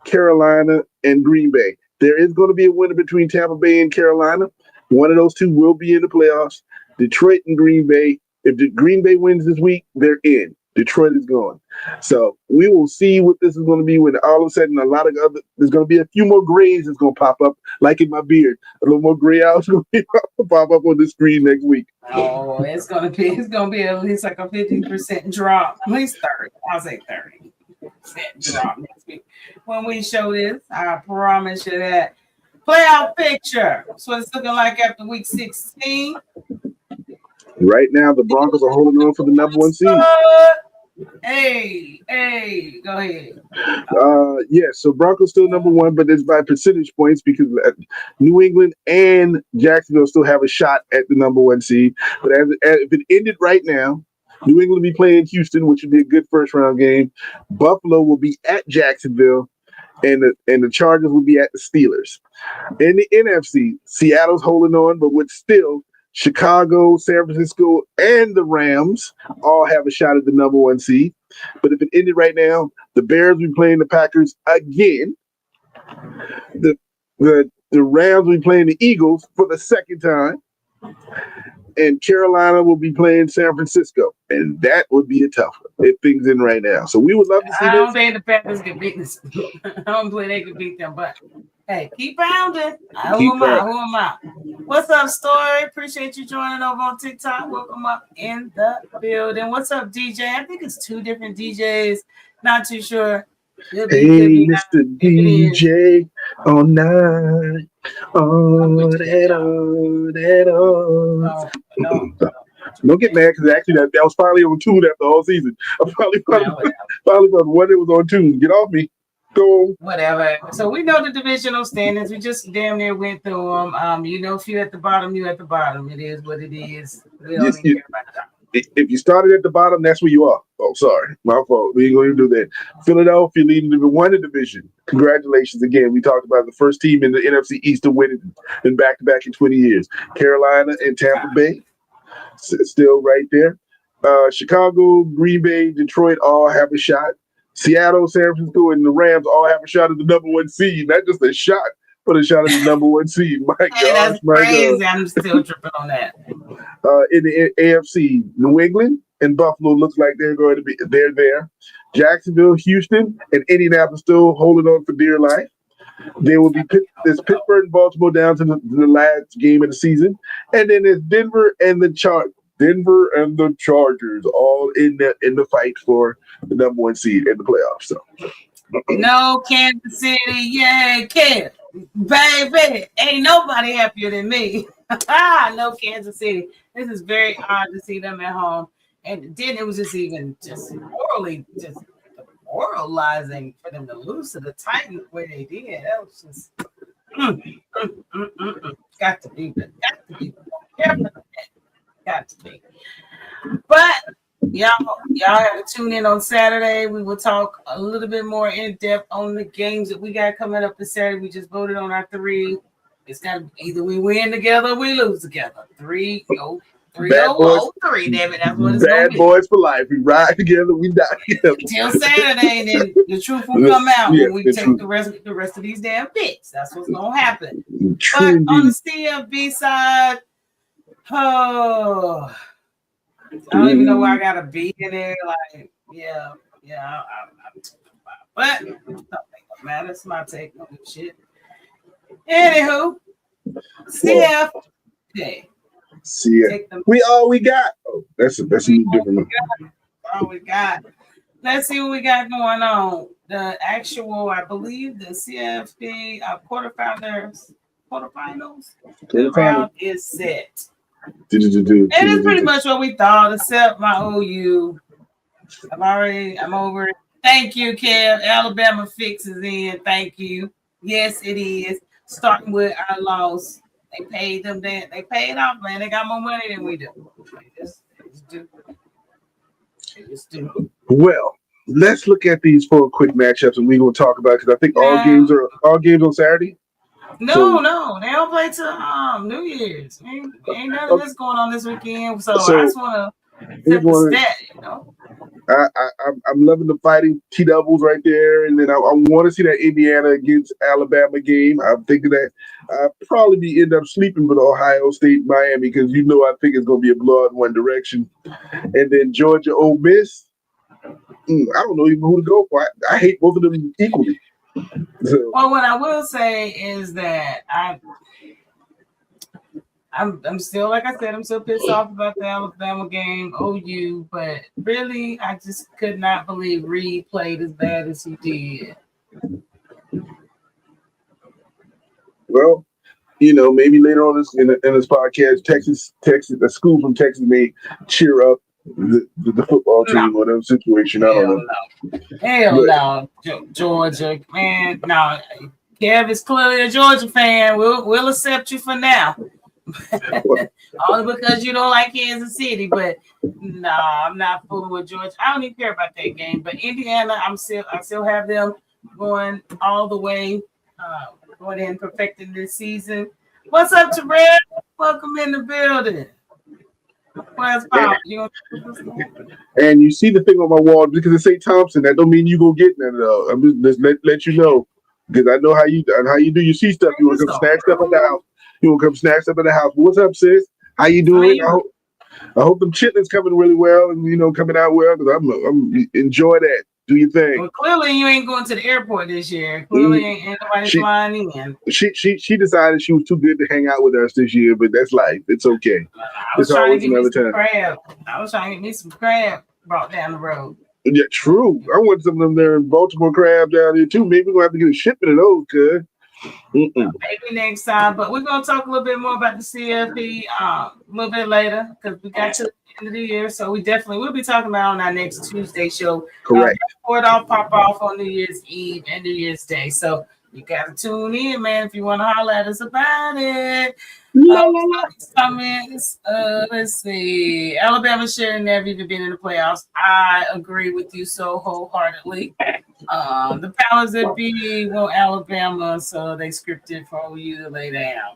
Carolina, and Green Bay. There is going to be a winner between Tampa Bay and Carolina. One of those 2 will be in the playoffs. Detroit and Green Bay. If the Green Bay wins this week, they're in. Detroit is going. So we will see what this is going to be when all of a sudden there's going to be a few more grays that's going to pop up, like in my beard. A little more gray out is going to pop up on the screen next week. Oh, it's going to be at least like a 50% drop. At least 30. I'll say 30% drop next week. When we show this, I promise you that. Playoff picture. That's what it's looking like after week 16. Right now, the Broncos are holding on for the number 1 seed. Hey, go ahead. So Broncos still number 1, but it's by percentage points because New England and Jacksonville still have a shot at the number 1 seed. But if it ended right now, New England will be playing Houston, which would be a good first round game. Buffalo will be at Jacksonville, and the Chargers will be at the Steelers. In the NFC, Seattle's holding on, but with still Chicago, San Francisco, and the Rams all have a shot at the number 1 seed. But if it ended right now, The Bears will be playing the Packers again. The Rams will be playing the Eagles for the second time. And Carolina will be playing San Francisco. And that would be a tough one if things in right now. So we would love to see I this. don't think the Packers can beat this. I don't believe they can beat them, but hey, keep pounding. Who am I? What's up, Story? Appreciate you joining over on TikTok. Welcome up in the building. What's up, DJ? I think it's 2 different DJs. Not too sure. Hey, Mr. DJ, all night, on and on and on. No. Don't get mad because actually that was finally on tune after the whole season. I finally found one that was on tune. Get off me. Go. Whatever. So we know the divisional standings. We just damn near went through them. If you're at the bottom, you're at the bottom. It is what it is. We don't even care about that. If you started at the bottom, that's where you are. Oh, sorry. My fault. We ain't going to do that. Philadelphia leading the one division. Congratulations again. We talked about the first team in the NFC East to win it in back-to-back in 20 years. Carolina and Tampa Bay still right there. Chicago, Green Bay, Detroit all have a shot. Seattle, San Francisco, and the Rams all have a shot at the number 1 seed. Not just a shot, but a shot at the number 1 seed. My gosh, that's crazy. I'm still tripping on that. In the AFC, New England and Buffalo looks like they're going to be there. Jacksonville, Houston, and Indianapolis still holding on for dear life. There will be Pittsburgh and Baltimore down to the last game of the season, and then there's Denver and the Chargers all in the fight for the number 1 seed in the playoffs. So, no Kansas City, yeah, Kansas, baby, ain't nobody happier than me. No Kansas City. This is very odd to see them at home, and then it was just morally demoralizing for them to lose to the Titans the way they did. That was just got to be careful. Got to be. But y'all have to tune in on Saturday. We will talk a little bit more in depth on the games that we got coming up this Saturday. We just voted on our 3. It's got to either we win together or we lose together. 3-3. Damn it, that's what it's bad boys for life. We ride together, we die together. Till Saturday, and then the truth will come out when we take the rest of these damn picks. That's what's gonna happen. But on the CFB side, I don't even know why I got a B in there. Like, but nothing matters. It's my take on this shit. Anywho, CFB. We got. Oh, that's a different one. All we got. Let's see what we got going on. The actual, I believe, the CFB quarterfinals. The round is set. And it's pretty much what we thought, except my OU. I'm over it. Thank you, Kev. Alabama fixes in. Thank you. Yes, it is. Starting with our loss. They paid them. They paid off, man. They got more money than we do. They just do. Well, let's look at these 4 quick matchups, and we're going to talk about because I think all games on Saturday. No, they don't play till New Year's. Ain't none of this going on this weekend. So I just want to set the stat, I'm loving the fighting T-doubles right there, and then I want to see that Indiana against Alabama game. I'm thinking that I'll probably end up sleeping with Ohio State, Miami, because I think it's going to be a blowout in one direction. And then Georgia, Ole Miss. I don't know even who to go for. I hate both of them equally. So. Well, what I will say is that I'm still, like I said, I'm still pissed off about the Alabama game, OU, but really, I just could not believe Reed played as bad as he did. Well, maybe later on in this podcast, Texas, a school from Texas may cheer up the football team or whatever situation. I don't know. Hell no, Georgia, man. No, Kev is clearly a Georgia fan. We'll accept you for now. Only because you don't like Kansas City, but I'm not fooling with Georgia. I don't even care about that game. But Indiana, I still have them going all the way, going in perfecting this season. What's up, Terrell? Welcome in the building. Where's Pop? You gonna put this one? And you see the thing on my wall because it say Thompson. That don't mean you go get none of it. I'm just let you know because I know how you do. You see stuff. You want to come snatch stuff at the house. You want to come snatch stuff at the house. What's up, sis? How you doing? I hope them chitlins coming really well and coming out well because I'm enjoy that. Do your thing. Well, clearly you ain't going to the airport this year. Clearly ain't nobody flying in. She decided she was too good to hang out with us this year, but that's life. It's okay. I was trying to get me some crab. I was trying to get me some crab brought down the road. Yeah, true. I want some of them there in Baltimore crab down here too. Maybe we're gonna have to get a shipment of those, cuz. Maybe next time, but we're gonna talk a little bit more about the CFP a little bit later because we got to the end of the year, so we definitely will be talking about on our next Tuesday show. Correct. Before it all pop off on New Year's Eve and New Year's Day, so you gotta tune in, man, if you want to holler at us about it. Comments. Let's see. Alabama should never even been in the playoffs. I agree with you so wholeheartedly. The powers that be want Alabama, so they scripted for you to lay down.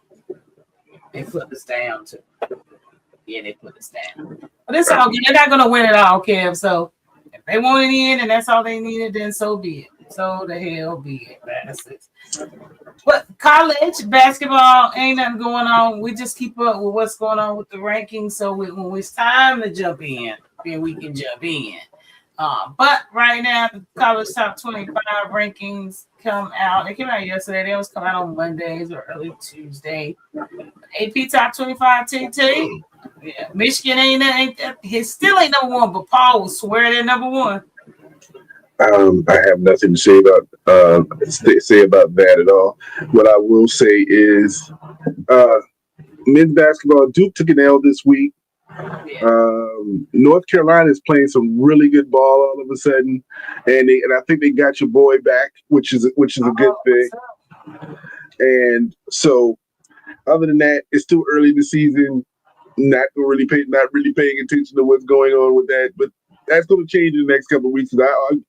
They put us down too. Yeah, they put us down. But it's all good. They're not gonna win it all, Kev. So if they want it in and that's all they needed, then so be it. So the hell be it. That's it. But college basketball ain't nothing going on. We just keep up with what's going on with the rankings. So when it's time to jump in, then we can jump in. But right now, the college top 25 rankings come out. They came out yesterday. They always come out on Mondays or early Tuesday. AP top 25 TT. Yeah, Michigan he still ain't number one, but Paul will swear they're number one. I have nothing to say about that at all. What I will say is, men's basketball. Duke took an L this week. North Carolina is playing some really good ball all of a sudden, and I think they got your boy back, which is a good thing. And so, other than that, it's too early in the season. Not really paying attention to what's going on with that, but that's going to change in the next couple of weeks.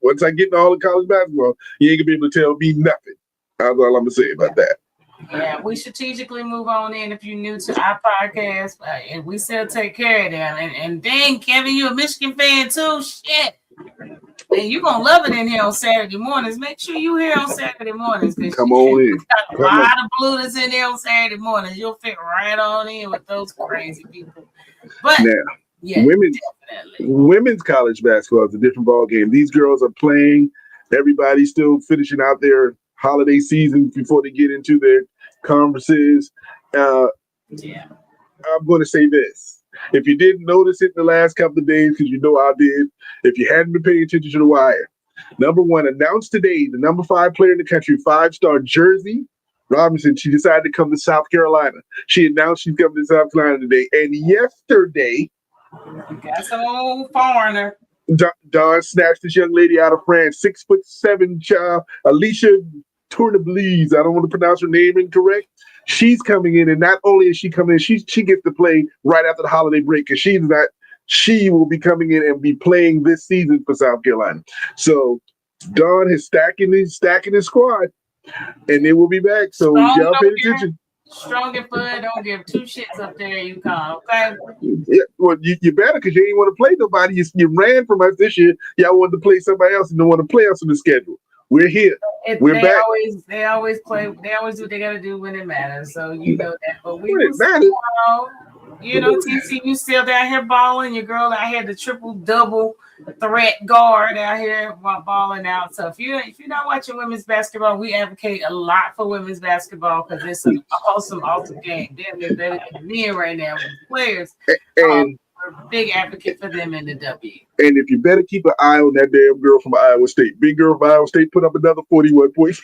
Once I get into all the college basketball, you ain't gonna be able to tell me nothing. That's all I'm gonna say about that. Yeah, we strategically move on in if you're new to our podcast, and we still take care of them. And dang, Kevin, you a Michigan fan too? Shit. And you're going to love it in here on Saturday mornings. Make sure you here on Saturday mornings. Come on in. We got a lot of blue that's in there on Saturday mornings. You'll fit right on in with those crazy people. But now, yeah, women's college basketball is a different ball game. These girls are playing. Everybody's still finishing out their holiday season before they get into their conferences. I'm going to say this. If you didn't notice it in the last couple of days, because you know I did, if you hadn't been paying attention to the wire, number one, announced today, the number 5 player in the country, 5-star Jersey Robinson, she decided to come to South Carolina. She announced she's coming to South Carolina today. And yesterday, got some old foreigner. Don snatched this young lady out of France, 6'7" child, Alicia Tourneblise. I don't want to pronounce her name incorrect. She's coming in, and not only is she coming in, she gets to play right after the holiday break because she will be coming in and be playing this season for South Carolina. So Don is stacking his squad, and they will be back. So y'all pay attention. Strong and Bud don't give 2 shits up there, you come, okay? Yeah, well, you better because you ain't want to play nobody. You ran from us this year. Y'all wanted to play somebody else and don't want to play us on the schedule. We're here. We're back. They always play. They always do what they got to do when it matters. So you know that. But we TCU still down here balling. Your girl out here, the triple-double threat guard out here balling out. So if you're not watching women's basketball, we advocate a lot for women's basketball because it's an awesome game. Damn, they're better than men right now with players. And we're a big advocate for them in the W. And if you better keep an eye on that damn girl from Iowa State. Big girl from Iowa State put up another 41 points.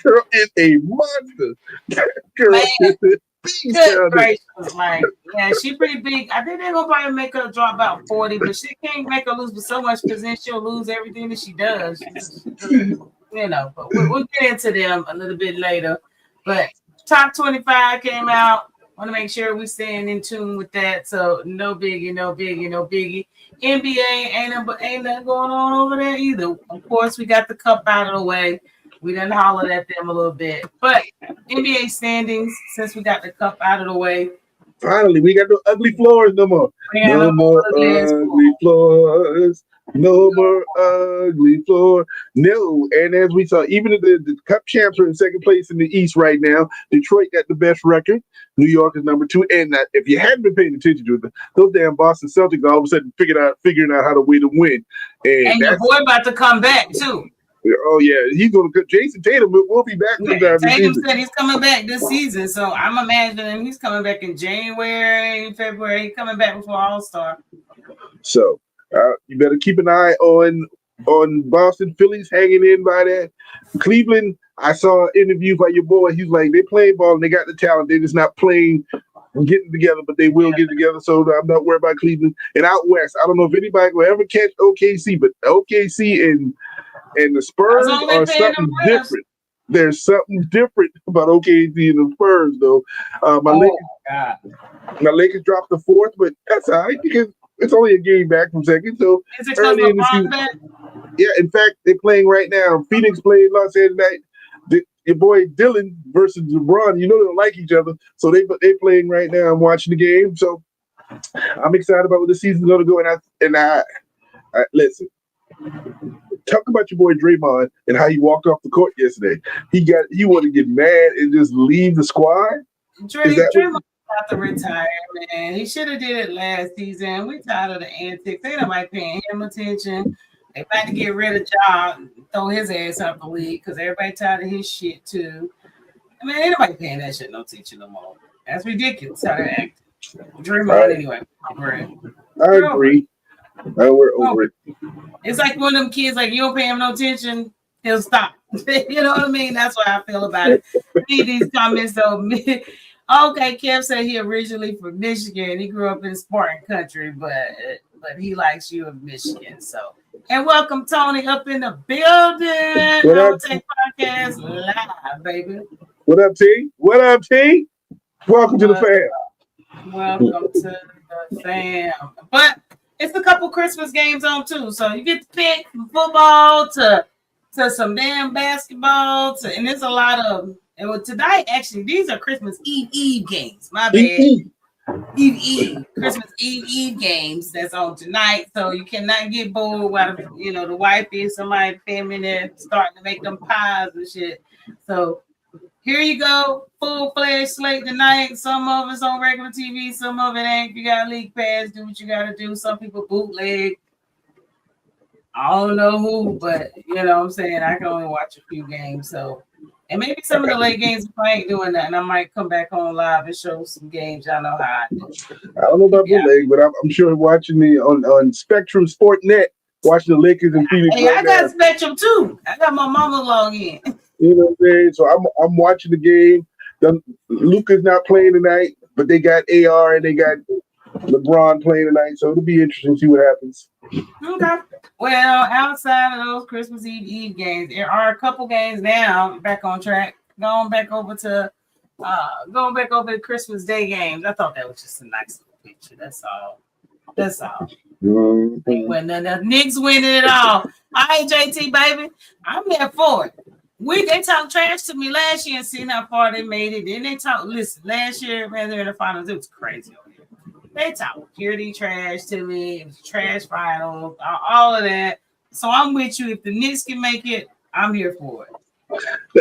Girl is a monster. Girl is a beast. She's pretty big. I think they're gonna probably make her drop about 40, but she can't make her lose but so much because then she'll lose everything that she does. But we'll get into them a little bit later. But top 25 came out. Want to make sure we're staying in tune with that. So no biggie. NBA ain't nothing going on over there either. Of course, we got the cup out of the way. We done hollered at them a little bit. But NBA standings, since we got the cup out of the way, Finally, we got no ugly floors no more. Yeah, No more ugly floors. No more ugly floor. No. And as we saw, even the Cup champs are in second place in the East right now. Detroit got the best record. New York is number 2. And if you hadn't been paying attention to it, those damn Boston Celtics all of a sudden figuring out how to win to win. And your boy about to come back too. Oh yeah, he's gonna. Jason Tatum will be back sometime this Tatum season. said he's coming back this season, so I'm imagining he's coming back in January, February. He's coming back before All-Star. So you better keep an eye on Boston. Phillies hanging in by that. Cleveland, I saw an interview by your boy. He's like, they play ball and they got the talent. They're just not playing, getting together, but they will get together. So I'm not worried about Cleveland. And out west, I don't know if anybody will ever catch OKC, but OKC and the Spurs are something different. There's something different about OKC and the Spurs, though. My Lakers dropped the 4th, but that's all right because it's only a game back from second. So is it early in the season? Yeah, in fact, they're playing right now. Phoenix played Los Angeles tonight. Your boy Dylan versus LeBron, they don't like each other, so they playing right now. I'm watching the game, so I'm excited about where the season's going to go. And I listen. Talk about your boy Draymond and how he walked off the court yesterday. He wanted to get mad and just leave the squad. Draymond about to retire, man. He should have did it last season. We tired of the antics. Ain't nobody paying him attention. They about to get rid of Ja, throw his ass out the league because everybody tired of his shit too. I mean, ain't nobody paying that shit no attention no more. That's ridiculous how they act. Draymond anyway. I agree. We're over it. It's like one of them kids, like you don't pay him no attention, he'll stop. You know what I mean? That's what I feel about it. Read these comments though. Okay, Kev said he originally from Michigan. He grew up in Spartan country, but he likes you of Michigan. So, and welcome Tony up in the building. To Hourtake Podcast live, baby. What up, T? What up, T? Welcome to the fam. Welcome to the fam. But it's a couple Christmas games on too, so you get to pick from football to some damn basketball, and there's a lot of. And tonight, actually, these are Christmas Eve games. My bad. Eve. Christmas Eve games that's on tonight. So you cannot get bored while the wife is somebody family there starting to make them pies and shit. So here you go, full-fledged slate tonight. Some of it's on regular TV, some of it ain't. You got league pass, do what you gotta do. Some people bootleg. I don't know who, but you know what I'm saying. I can only watch a few games, so. And maybe some of the late games, if I ain't doing that, and I might come back on live and show some games. Y'all know how I do. I don't know about bootleg, but I'm sure watching me on Spectrum Sportnet, watching the Lakers and Phoenix. Hey, I got Spectrum too. I got my mama log in. You know what I'm saying? So I'm watching the game. Luka's not playing tonight, but they got AR and they got LeBron playing tonight, so it'll be interesting to see what happens. Okay. Well, outside of those Christmas Eve games, there are a couple games now back on track. Going back over to Christmas Day games. I thought that was just a nice little picture. That's all. Mm-hmm. When the Knicks winning it all. All right, JT, baby. I'm there for it. They talked trash to me last year and seeing how far they made it. Then they talked, listen, last year, man, they're in the finals. It was crazy. They talk purity trash to me. It was trash finals, all of that. So I'm with you. If the Knicks can make it, I'm here for it.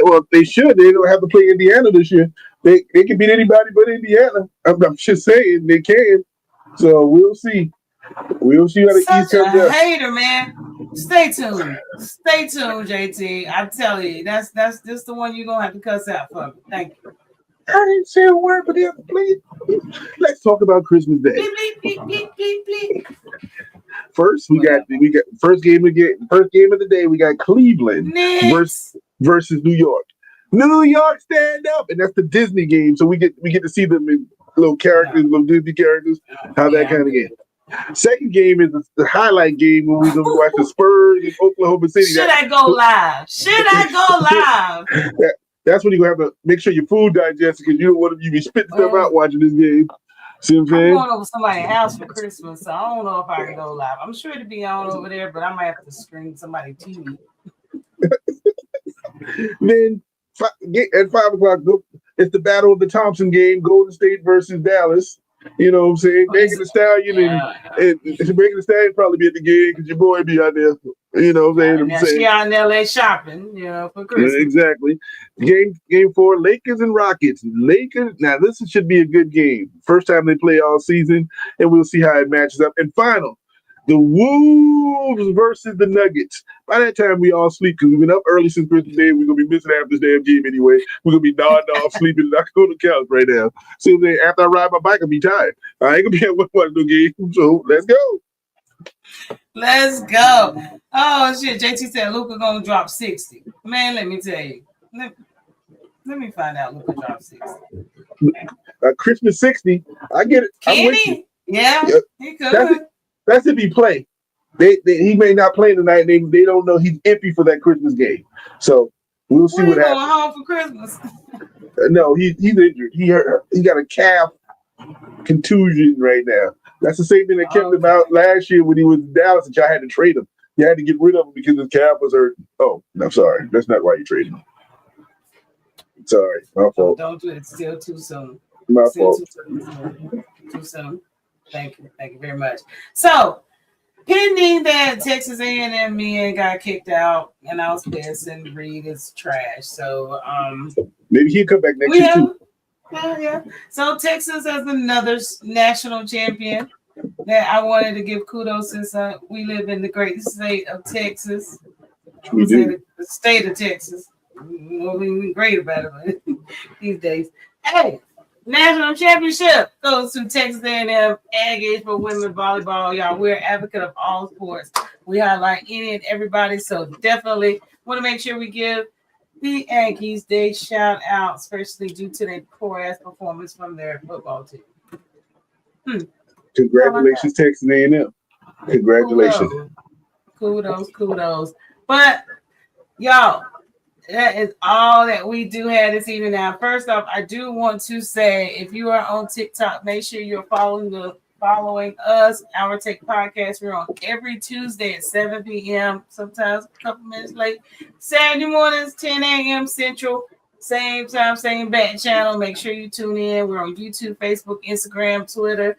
Well, they should. They don't have to play Indiana this year. They can beat anybody but Indiana. I'm just saying they can. So we'll see. We'll see how the East comes out. Hater, man. Stay tuned. Stay tuned, JT. I'm telling you, that's just the one you're gonna have to cuss out for me. Thank you. I didn't say a word, but they have to play. Let's talk about Christmas Day. Bleep. First, we got first game of the day. We got Cleveland versus New York. New York, stand up, and that's the Disney game. So we get to see them in little characters, little Disney characters. How that kind of game. Second game is the highlight game when we're gonna watch the Spurs in Oklahoma City. Should I go live? That's when you're going to have to make sure your food digests because you don't want to be spitting stuff out watching this game. See what I'm saying? I'm going over somebody's house for Christmas, so I don't know if I can go live. I'm sure it'll be on over there, but I might have to screen somebody's TV. Then at 5 o'clock, it's the Battle of the Thompson game, Golden State versus Dallas. You know what I'm saying? Oh, Megan Thee Stallion and Megan Thee Stallion probably be at the game because your boy be out there. You know what I'm saying? She out in LA shopping, for Christmas. Exactly. Game 4, Lakers and Rockets. Lakers. Now this should be a good game. First time they play all season, and we'll see how it matches up. And final, the Wolves versus the Nuggets. By that time, we all sleep because we've been up early since Christmas Day. We're gonna be missing half this damn game anyway. We're gonna be nodding off, sleeping. I can go to the couch right now. So after I ride my bike, I'll be tired. I ain't gonna be able to watch no game. So let's go. Let's go. Oh shit! JT said Luka gonna drop 60. Man, let me tell you. Let me find out Luka drop 60. Christmas 60. I get it. Can he? Yeah, he could. That's if he play. He may not play tonight. They don't know he's empty for that Christmas game. So we'll see what happens. Going home for Christmas? No, he's injured. He got a calf contusion right now. That's the same thing that kept him out last year when he was in Dallas, and y'all had to trade him. You had to get rid of him because his calf was hurt. Oh, I'm sorry. That's not why you traded him. Sorry, my fault. Don't do it. It's still too soon. My fault. Too soon. Thank you very much. So, pending that Texas A&M men got kicked out, and I was pissed, and Reed is trash. So, maybe he'll come back next year too. Yeah. So Texas has another national champion that I wanted to give kudos since we live in the great state of Texas. We do. The state of Texas. We're great about it these days. Hey, national championship goes to Texas A&M Aggies for women volleyball. Y'all, we're advocate of all sports. We highlight any and everybody. So definitely want to make sure we give the Aggies they shout out, especially due to their poor ass performance from their football team. Congratulations, Texas A&M. Congratulations. Kudos. But y'all, that is all that we do have this evening. Now, first off, I do want to say if you are on TikTok, make sure you're following us, Our Take Podcast. We're on every Tuesday at 7 p.m., sometimes a couple minutes late. Saturday mornings, 10 a.m. Central, same time, same back channel. Make sure you tune in. We're on YouTube, Facebook, Instagram, Twitter.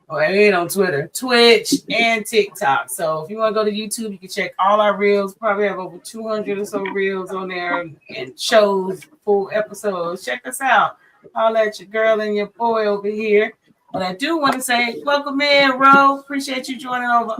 Or it ain't on Twitter, Twitch, and TikTok. So if you want to go to YouTube, you can check all our reels. Probably have over 200 or so reels on there and shows, full episodes. Check us out. I'll let your girl and your boy over here. But I do want to say, welcome in, Ro. Appreciate you joining over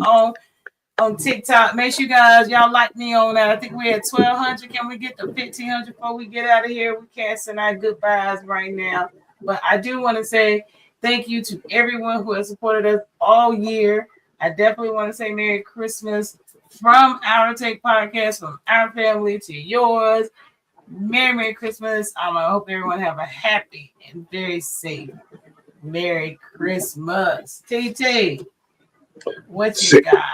on TikTok. Make sure y'all like me on that. I think we're at 1,200. Can we get to 1,500 before we get out of here? We can't send our goodbyes right now. But I do want to say thank you to everyone who has supported us all year. I definitely want to say Merry Christmas from Our Take Podcast, from our family to yours. Merry Christmas. I hope everyone have a happy and very safe Merry Christmas. TT, what you got?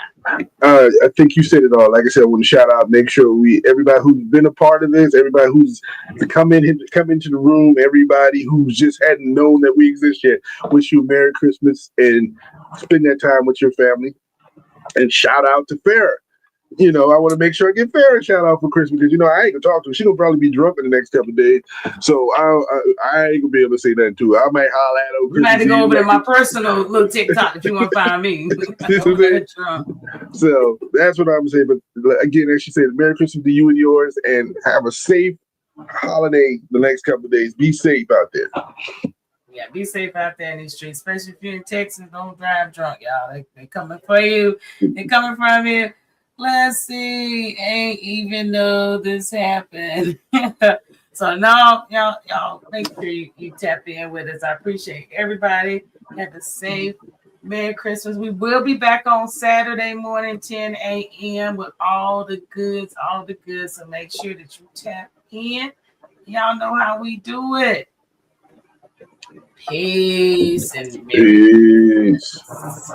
I think you said it all. Like I said, I want to shout out, make sure everybody who's been a part of this, everybody who's come into the room, everybody who's just hadn't known that we exist yet, wish you a Merry Christmas and spend that time with your family. And shout out to Farrah. I want to make sure I give Farrah a shout out for Christmas because I ain't gonna talk to her. She's gonna probably be drunk in the next couple of days, so I ain't gonna be able to say that too. I might holler at her. You might have to go over to my personal little TikTok if you want to find me. So that's what I'm saying. But again, as she said, Merry Christmas to you and yours, and have a safe holiday the next couple of days. Be safe out there. Yeah, be safe out there in these streets, especially if you're in Texas. Don't drive drunk, y'all. They coming for you. They coming from you. Let's see, ain't even know this happened. So no, y'all make sure you tap in with us. I appreciate everybody. Have a safe Merry Christmas. We will be back on Saturday morning, 10 a.m. with all the goods. So make sure that you tap in. Y'all know how we do it. Peace and Merry Christmas.